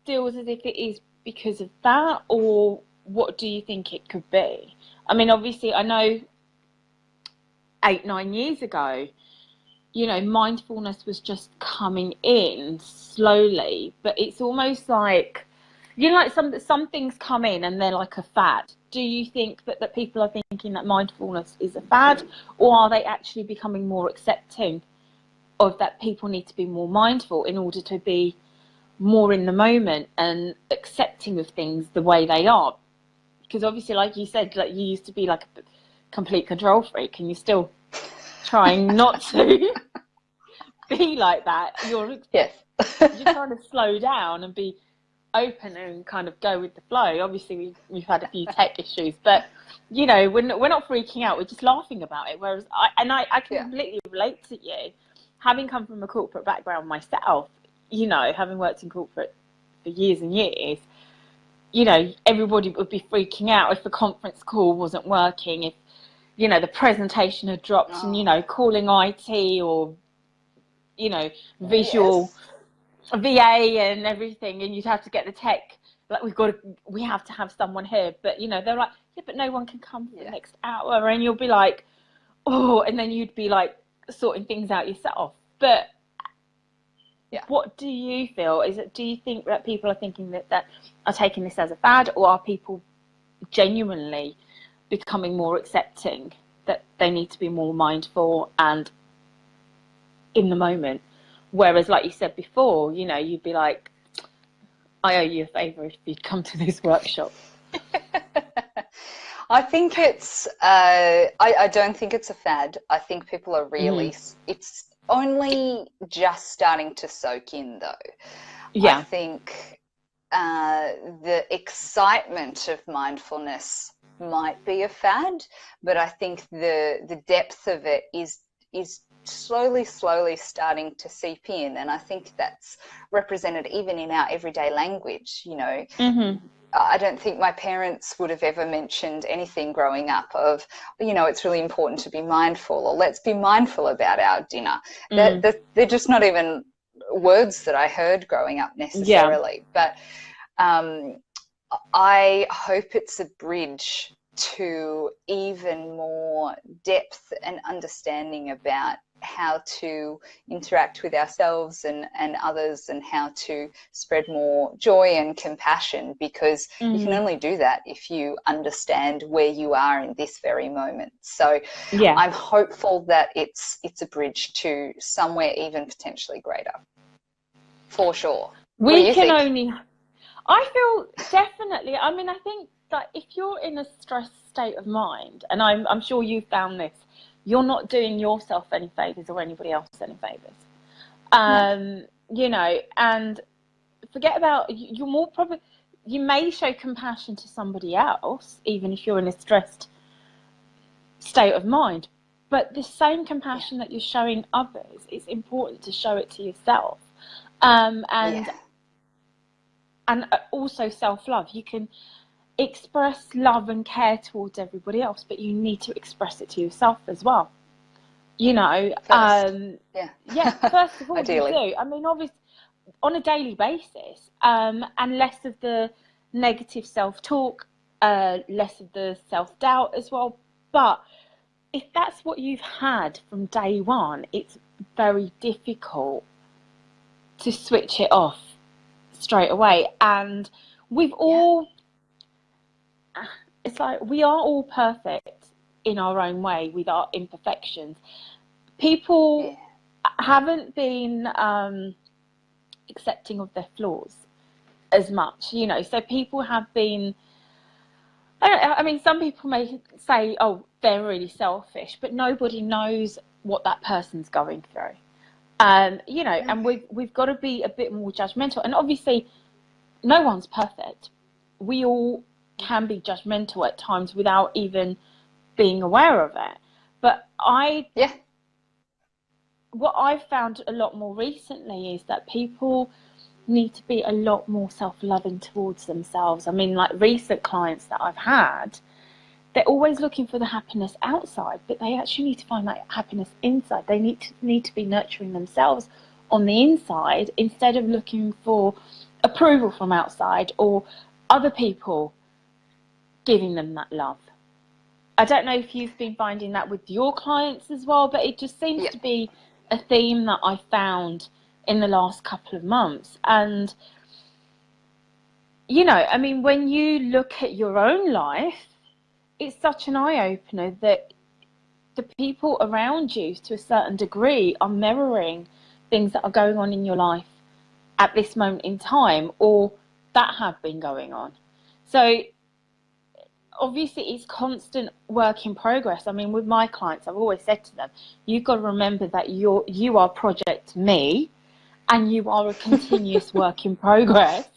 feel as if it is because of that, or what do you think it could be? I mean, obviously, I know 8-9 years ago, you know, mindfulness was just coming in slowly, but it's almost like, you know, like some things come in and they're like a fad. Do you think that people are thinking that mindfulness is a fad, or are they actually becoming more accepting of that people need to be more mindful in order to be more in the moment and accepting of things the way they are? Because obviously, like you said, like you used to be like a complete control freak, and you're still trying not to be like that. You're trying to slow down and be open and kind of go with the flow. Obviously, we've had a few tech issues, but you know, we're not freaking out. We're just laughing about it. Whereas I can completely relate to you, having come from a corporate background myself. You know, having worked in corporate for years and years, you know, everybody would be freaking out if the conference call wasn't working, if, you know, the presentation had dropped, and, you know, calling IT or, you know, visual VA and everything, and you'd have to get the tech, like, we have to have someone here. But, you know, they're like, yeah, but no one can come for the next hour. And you'll be like, oh, and then you'd be like sorting things out yourself. But what do you feel? Do you think that people are thinking that are taking this as a fad, or are people genuinely becoming more accepting that they need to be more mindful and in the moment? Whereas, like you said before, you know, you'd be like, I owe you a favour if you'd come to this workshop. I think it's, I don't think it's a fad. I think people are really, it's only just starting to soak in, though. Yeah. I think the excitement of mindfulness might be a fad, but I think the depth of it is slowly starting to seep in. And I think that's represented even in our everyday language, you know. I don't think my parents would have ever mentioned anything growing up of, you know, it's really important to be mindful, or let's be mindful about our dinner. They're just not even words that I heard growing up necessarily. But I hope it's a bridge to even more depth and understanding about how to interact with ourselves and others, and how to spread more joy and compassion, because you can only do that if you understand where you are in this very moment. So I'm hopeful that it's a bridge to somewhere even potentially greater, for sure. I feel definitely, I mean, I think that if you're in a stressed state of mind, and I'm sure you've found this, you're not doing yourself any favours or anybody else any favours. You know, and forget about, you're more probably, you may show compassion to somebody else, even if you're in a stressed state of mind, but the same compassion that you're showing others, it's important to show it to yourself. And also self-love. You can express love and care towards everybody else, but you need to express it to yourself as well. You know, first of all, ideally. you do. I mean, obviously, on a daily basis, and less of the negative self-talk, less of the self-doubt as well. But if that's what you've had from day one, it's very difficult to switch it off straight away. And we've all, it's like, we are all perfect in our own way with our imperfections. People haven't been accepting of their flaws as much, you know. So people have been, I mean, some people may say, oh, they're really selfish, but nobody knows what that person's going through. You know, and we've got to be a bit more judgmental. And obviously, no one's perfect. We all can be judgmental at times without even being aware of it. But what I've found a lot more recently is that people need to be a lot more self-loving towards themselves. I mean, like recent clients that I've had, they're always looking for the happiness outside, but they actually need to find that happiness inside. They need to be nurturing themselves on the inside instead of looking for approval from outside or other people giving them that love. I don't know if you've been finding that with your clients as well, but it just seems to be a theme that I found in the last couple of months. And, you know, I mean, when you look at your own life, it's such an eye-opener that the people around you, to a certain degree, are mirroring things that are going on in your life at this moment in time, or that have been going on. So obviously it's constant work in progress. I mean, with my clients, I've always said to them, you've got to remember that you are Project Me, and you are a continuous work in progress,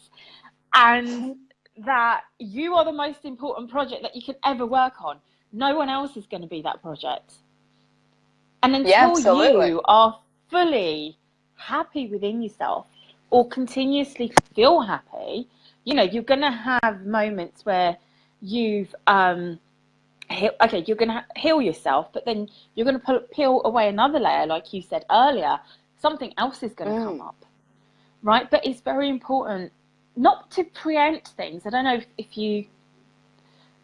and that you are the most important project that you can ever work on. No one else is going to be that project. And until you are fully happy within yourself or continuously feel happy, you know, you're going to have moments where you've you're going to heal yourself, but then you're going to peel away another layer, like you said earlier. Something else is going to come up, right? But it's very important not to preempt things. I don't know if you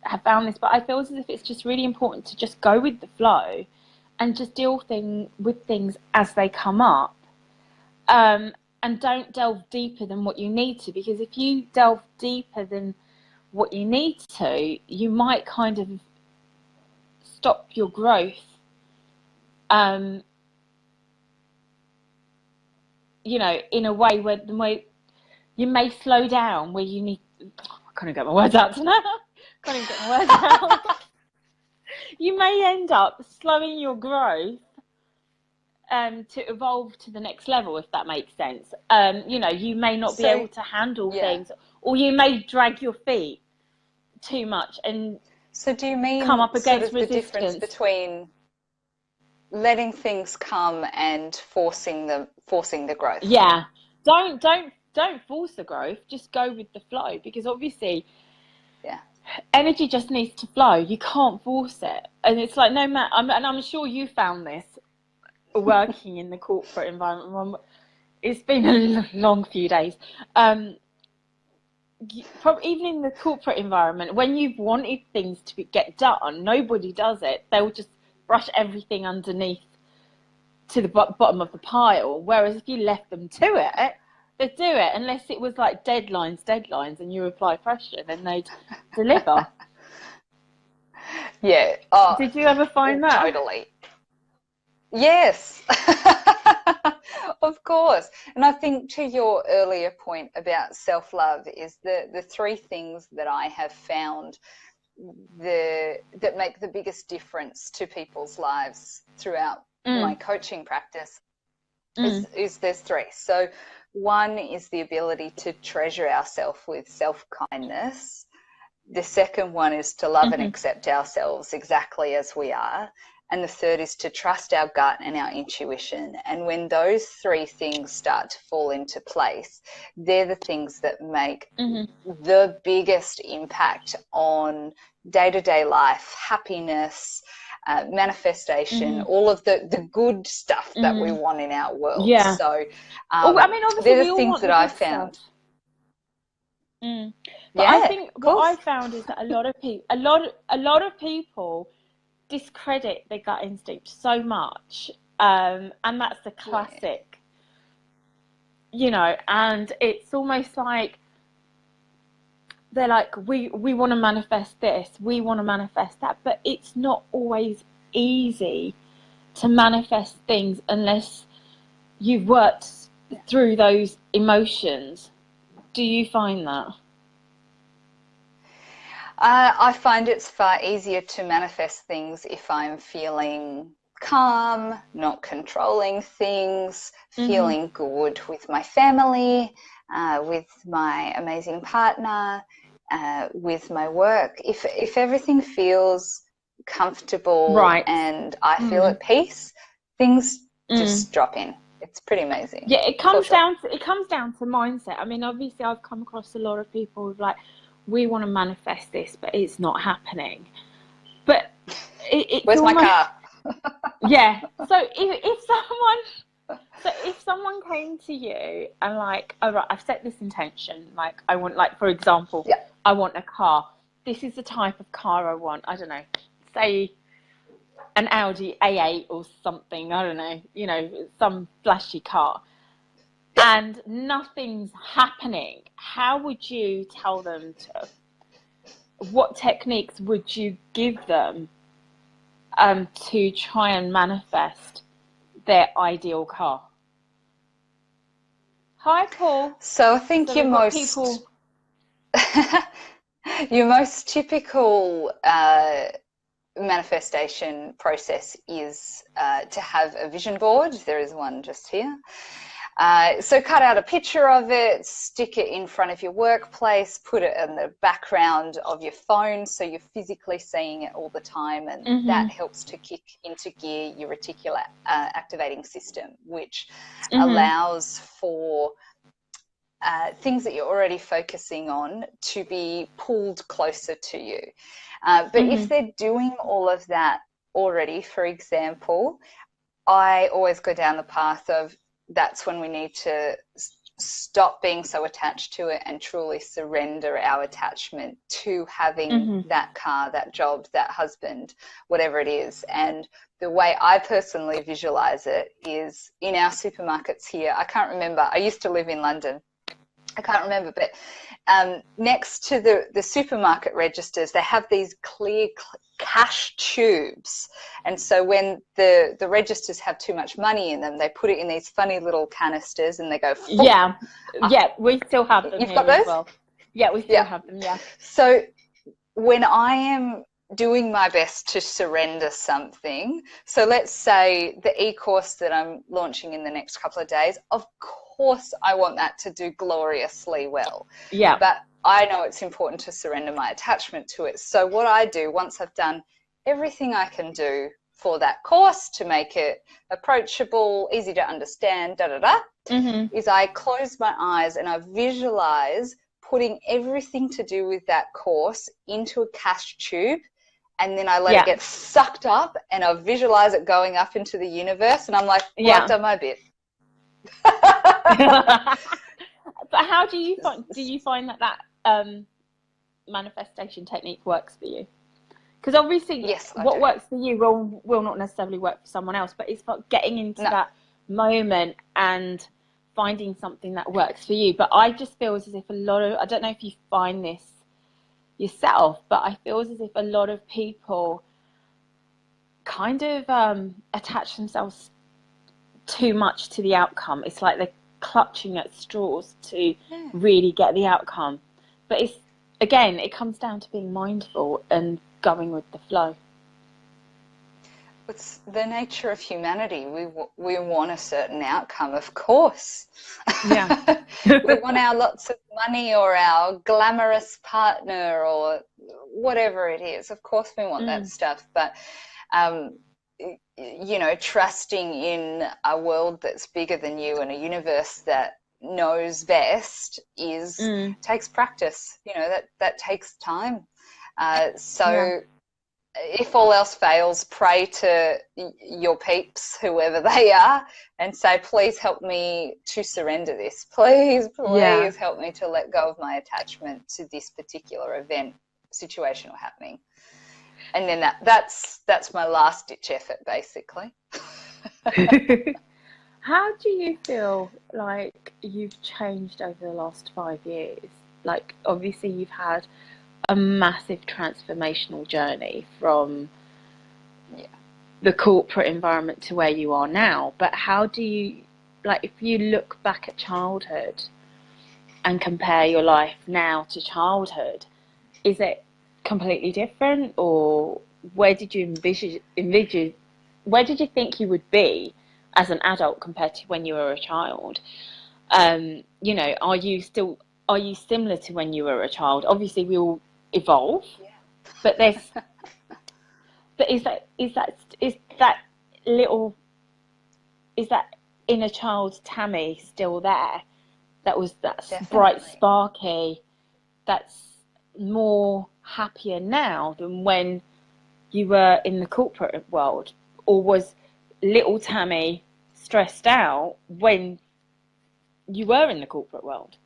have found this, but I feel as if it's just really important to just go with the flow and just deal with things as they come up, and don't delve deeper than what you need to, because if you delve deeper than what you need to, you might kind of stop your growth, you know, in a way where you may slow down, where you need, I can't even get my words out tonight. Can't even get my words out. You may end up slowing your growth to evolve to the next level, if that makes sense. You know, you may not be able to handle things, or you may drag your feet too much and do you mean come up against sort of the difference between letting things come and forcing the growth? Yeah, don't force the growth, just go with the flow, because obviously energy just needs to flow. You can't force it. And it's like, no matter, and I'm sure you found this working in the corporate environment. It's been a long few days. Even in the corporate environment, when you've wanted things to get done, nobody does it. They'll just brush everything underneath to the bottom of the pile. Whereas if you left them to it, they'd do it, unless it was like deadlines, and you apply pressure, then they'd deliver. Yeah. Did you ever find that? Totally. Yes. Of course. And I think to your earlier point about self-love is the three things that I have found that make the biggest difference to people's lives throughout my coaching practice is there's three. So one is the ability to treasure ourselves with self-kindness. The second one is to love and accept ourselves exactly as we are. And the third is to trust our gut and our intuition. And when those three things start to fall into place, they're the things that make the biggest impact on day-to-day life, happiness, manifestation, all of the good stuff that we want in our world. Yeah. So I mean, obviously they're the things that I found. But I think what I found is that a lot of people discredit their gut instinct so much, and that's the classic, you know, and it's almost like they're like, we want to manifest this, we want to manifest that, but it's not always easy to manifest things unless you've worked through those emotions. Do you find that? I find it's far easier to manifest things if I'm feeling calm, not controlling things, feeling good with my family, with my amazing partner, with my work. If everything feels comfortable and I feel at peace, things just drop in. It's pretty amazing. Yeah, it comes down to mindset. I mean, obviously I've come across a lot of people who've like, we want to manifest this, but it's not happening. But it's where's almost, my car? Yeah. So if someone came to you and like, all right, I've set this intention, like I want, like for example, I want a car. This is the type of car I want. I don't know, say an Audi A8 or something. I don't know, you know, some flashy car. And nothing's happening. How would you tell them to? What techniques would you give them to try and manifest their ideal car? Hi, Paul. So I think your most typical manifestation process is to have a vision board. There is one just here. So cut out a picture of it, stick it in front of your workplace, put it in the background of your phone so you're physically seeing it all the time, and that helps to kick into gear your reticular activating system, which allows for things that you're already focusing on to be pulled closer to you. But if they're doing all of that already, for example, I always go down the path of that's when we need to stop being so attached to it and truly surrender our attachment to having that car, that job, that husband, whatever it is. And the way I personally visualize it is in our supermarkets here. I can't remember. I used to live in London. I can't remember, but next to the supermarket registers, they have these clear cash tubes. And so when the registers have too much money in them, they put it in these funny little canisters and they go, yeah, we still have them. You've got those? As well. Yeah, we still have them, yeah. So when I am doing my best to surrender something, so let's say the e-course that I'm launching in the next couple of days, of course I want that to do gloriously well. Yeah. But I know it's important to surrender my attachment to it. So what I do once I've done everything I can do for that course to make it approachable, easy to understand, is I close my eyes and I visualize putting everything to do with that course into a cash tube, and then I let it get sucked up and I visualize it going up into the universe, and I'm like, well, I've done my bit. But how do you find that manifestation technique works for you? Because obviously what works for you will not necessarily work for someone else, but it's about getting into that moment and finding something that works for you. But I just feel as if I don't know if you find this yourself, but I feel as if a lot of people kind of attach themselves too much to the outcome. It's like they're clutching at straws to really get the outcome. But it comes down to being mindful and going with the flow. It's the nature of humanity. We want a certain outcome, of course. Yeah. We want our lots of money or our glamorous partner or whatever it is. Of course we want that stuff. But, you know, trusting in a world that's bigger than you and a universe that knows best takes practice. You know, that takes time. If all else fails, pray to your peeps, whoever they are, and say, please help me to surrender this. Please help me to let go of my attachment to this particular event, situation or happening. And then that's my last ditch effort, basically. How do you feel like you've changed over the last 5 years? Like, obviously you've had a massive transformational journey from the corporate environment to where you are now, but how do you, like, if you look back at childhood and compare your life now to childhood, is it completely different, or where did you envision where did you think you would be as an adult compared to when you were a child? You know, are you similar to when you were a child? Obviously we all evolve, but is is that inner child Tammy still there? That was that Definitely. bright, sparky, that's more happier now than when you were in the corporate world? Or was little Tammy stressed out when you were in the corporate world?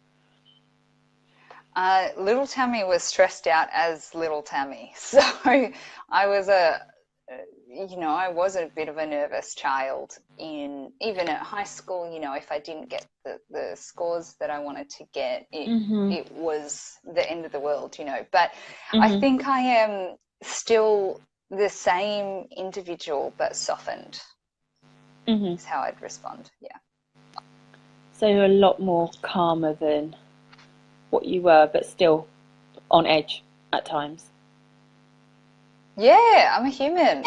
Little Tammy was stressed out as little Tammy. So I was I was a bit of a nervous child even at high school. If I didn't get the scores that I wanted to get, it was the end of the world, But I think I am still the same individual, but softened is how I'd respond. Yeah. So you're a lot more calmer than what you were, but still on edge at times. Yeah, I'm a human.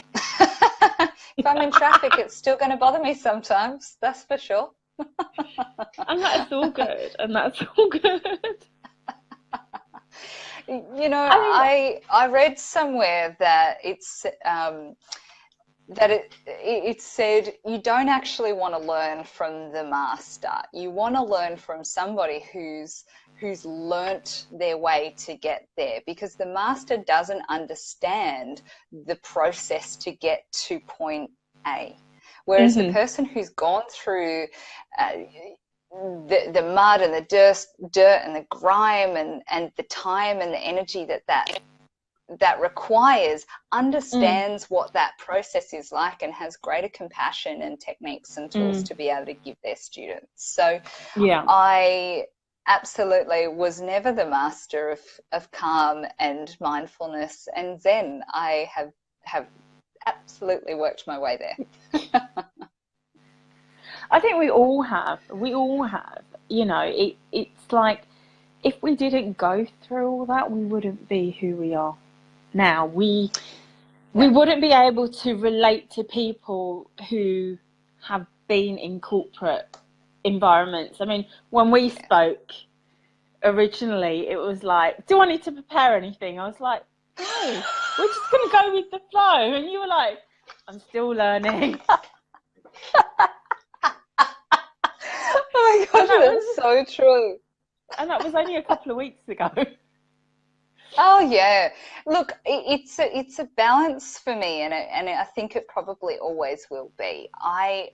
If I'm in traffic, it's still going to bother me sometimes, that's for sure. And that's all good. And that's all good. I read somewhere that it's that it said you don't actually want to learn from the master. You want to learn from somebody who's learnt their way to get there, because the master doesn't understand the process to get to point A. Whereas the person who's gone through the mud and the dirt and the grime and the time and the energy that requires, understands what that process is like and has greater compassion and techniques and tools to be able to give their students. So yeah, I absolutely was never the master of calm and mindfulness and Zen. I have absolutely worked my way there. I think we all have. It's like, if we didn't go through all that, we wouldn't be who we are now. We wouldn't be able to relate to people who have been in corporate environments. I mean, when we spoke originally, it was like, do I need to prepare anything? I was like, no, we're just going to go with the flow. And you were like, I'm still learning. Oh my gosh, that's so true. And that was only a couple of weeks ago. Oh yeah, look, it's a balance for me, and I think it probably always will be. I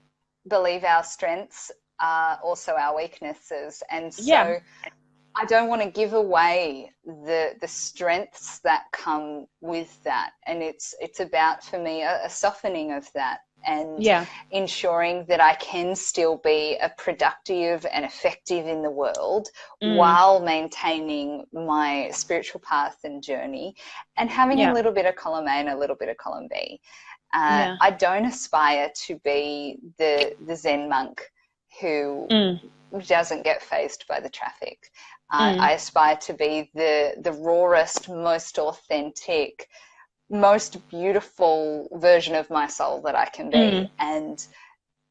believe our strengths are also our weaknesses, and so I don't want to give away the strengths that come with that, and it's about, for me, a softening of that, and ensuring that I can still be a productive and effective in the world while maintaining my spiritual path and journey, and having a little bit of column A and a little bit of column B. I don't aspire to be the Zen monk who doesn't get fazed by the traffic. I aspire to be the rawest, most authentic, most beautiful version of my soul that I can be, and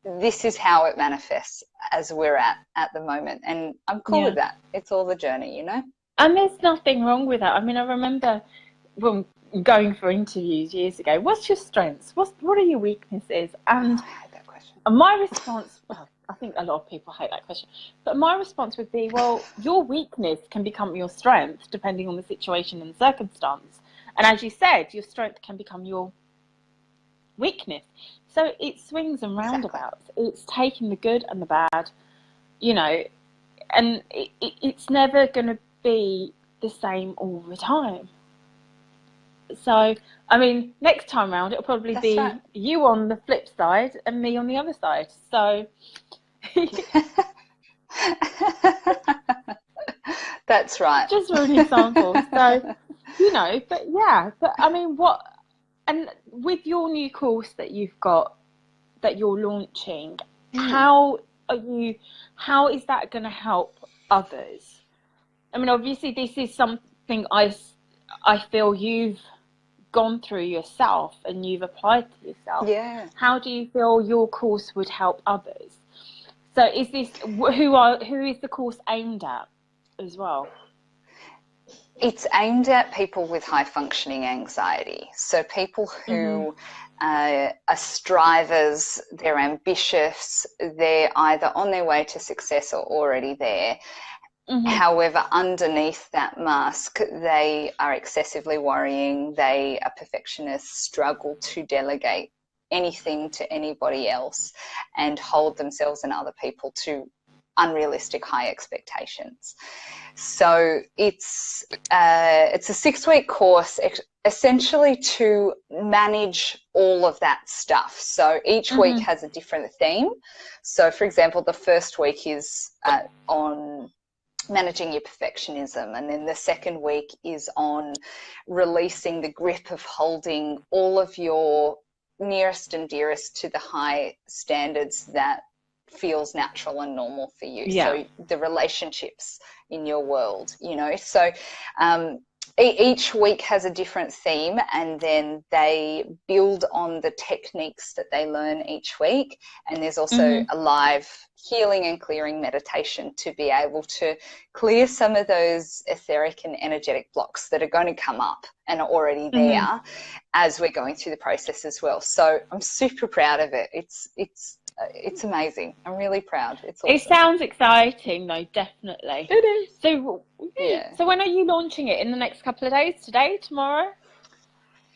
this is how it manifests as we're at the moment, and I'm cool with that. It's all the journey, and there's nothing wrong with that. I mean, I remember when going for interviews years ago, what's your strengths, what are your weaknesses? And I hate that question. And my response, well, I think a lot of people hate that question, but my response would be, well, your weakness can become your strength depending on the situation and circumstance. And as you said, your strength can become your weakness. So it swings and roundabouts. Exactly. It's taking the good and the bad, and it's never going to be the same all the time. So, I mean, next time round, it'll probably be you on the flip side and me on the other side. So, that's right. Just for an example. So, but I mean, and with your new course that you've got, that you're launching, how is that going to help others? I mean, obviously, this is something I feel you've gone through yourself and you've applied to yourself. Yeah. How do you feel your course would help others? So is this who is the course aimed at as well? It's aimed at people with high functioning anxiety. So people who are strivers, they're ambitious, they're either on their way to success or already there. However, underneath that mask, they are excessively worrying, they are perfectionists, struggle to delegate anything to anybody else, and hold themselves and other people to unrealistic high expectations. So it's a 6-week course essentially to manage all of that stuff. So each week has a different theme. So for example, the first week is on managing your perfectionism, and then the second week is on releasing the grip of holding all of your nearest and dearest to the high standards that feels natural and normal for you. So the relationships in your world, you know. So each week has a different theme, and then they build on the techniques that they learn each week. And there's also a live healing and clearing meditation to be able to clear some of those etheric and energetic blocks that are going to come up and are already there as we're going through the process as well. So I'm super proud of it. It's amazing. I'm really proud. It's awesome. It sounds exciting, though, definitely. It is. So, So when are you launching it? In the next couple of days? Today? Tomorrow?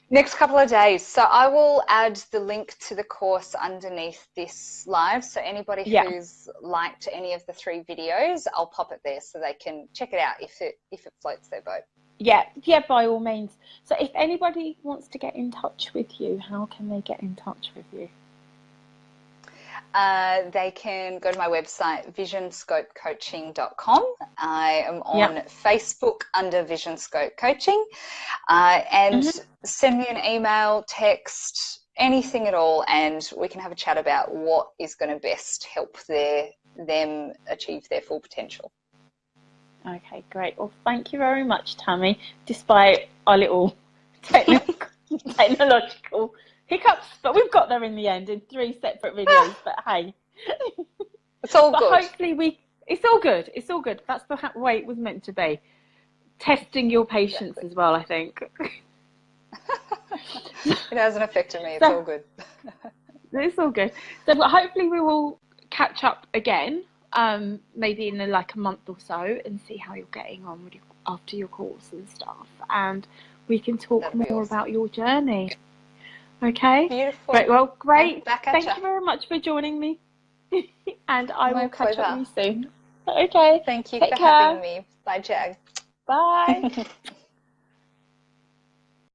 Next couple of days. So I will add the link to the course underneath this live. So anybody who's liked any of the 3 videos, I'll pop it there so they can check it out if it floats their boat. Yeah, by all means. So if anybody wants to get in touch with you, how can they get in touch with you? They can go to my website, visionscopecoaching.com. I am on Facebook under Vision Scope Coaching, and send me an email, text, anything at all, and we can have a chat about what is going to best help them achieve their full potential. Okay, great. Well, thank you very much, Tammy, despite our little technological hiccups, but we've got there in the end in 3 separate videos. But hey, it's all good. Hopefully it's all good. It's all good. That's the way it was meant to be. Testing your patience as well, I think. It hasn't affected me. It's all good. It's all good. So hopefully we will catch up again, maybe in a month or so, and see how you're getting on with after your course and stuff, and we can talk more about your journey. Okay. Beautiful. Great. Well, great. Thank you very much for joining me. And I will catch up with you soon. Okay. Thank you for having me. Bye, Jag. Bye.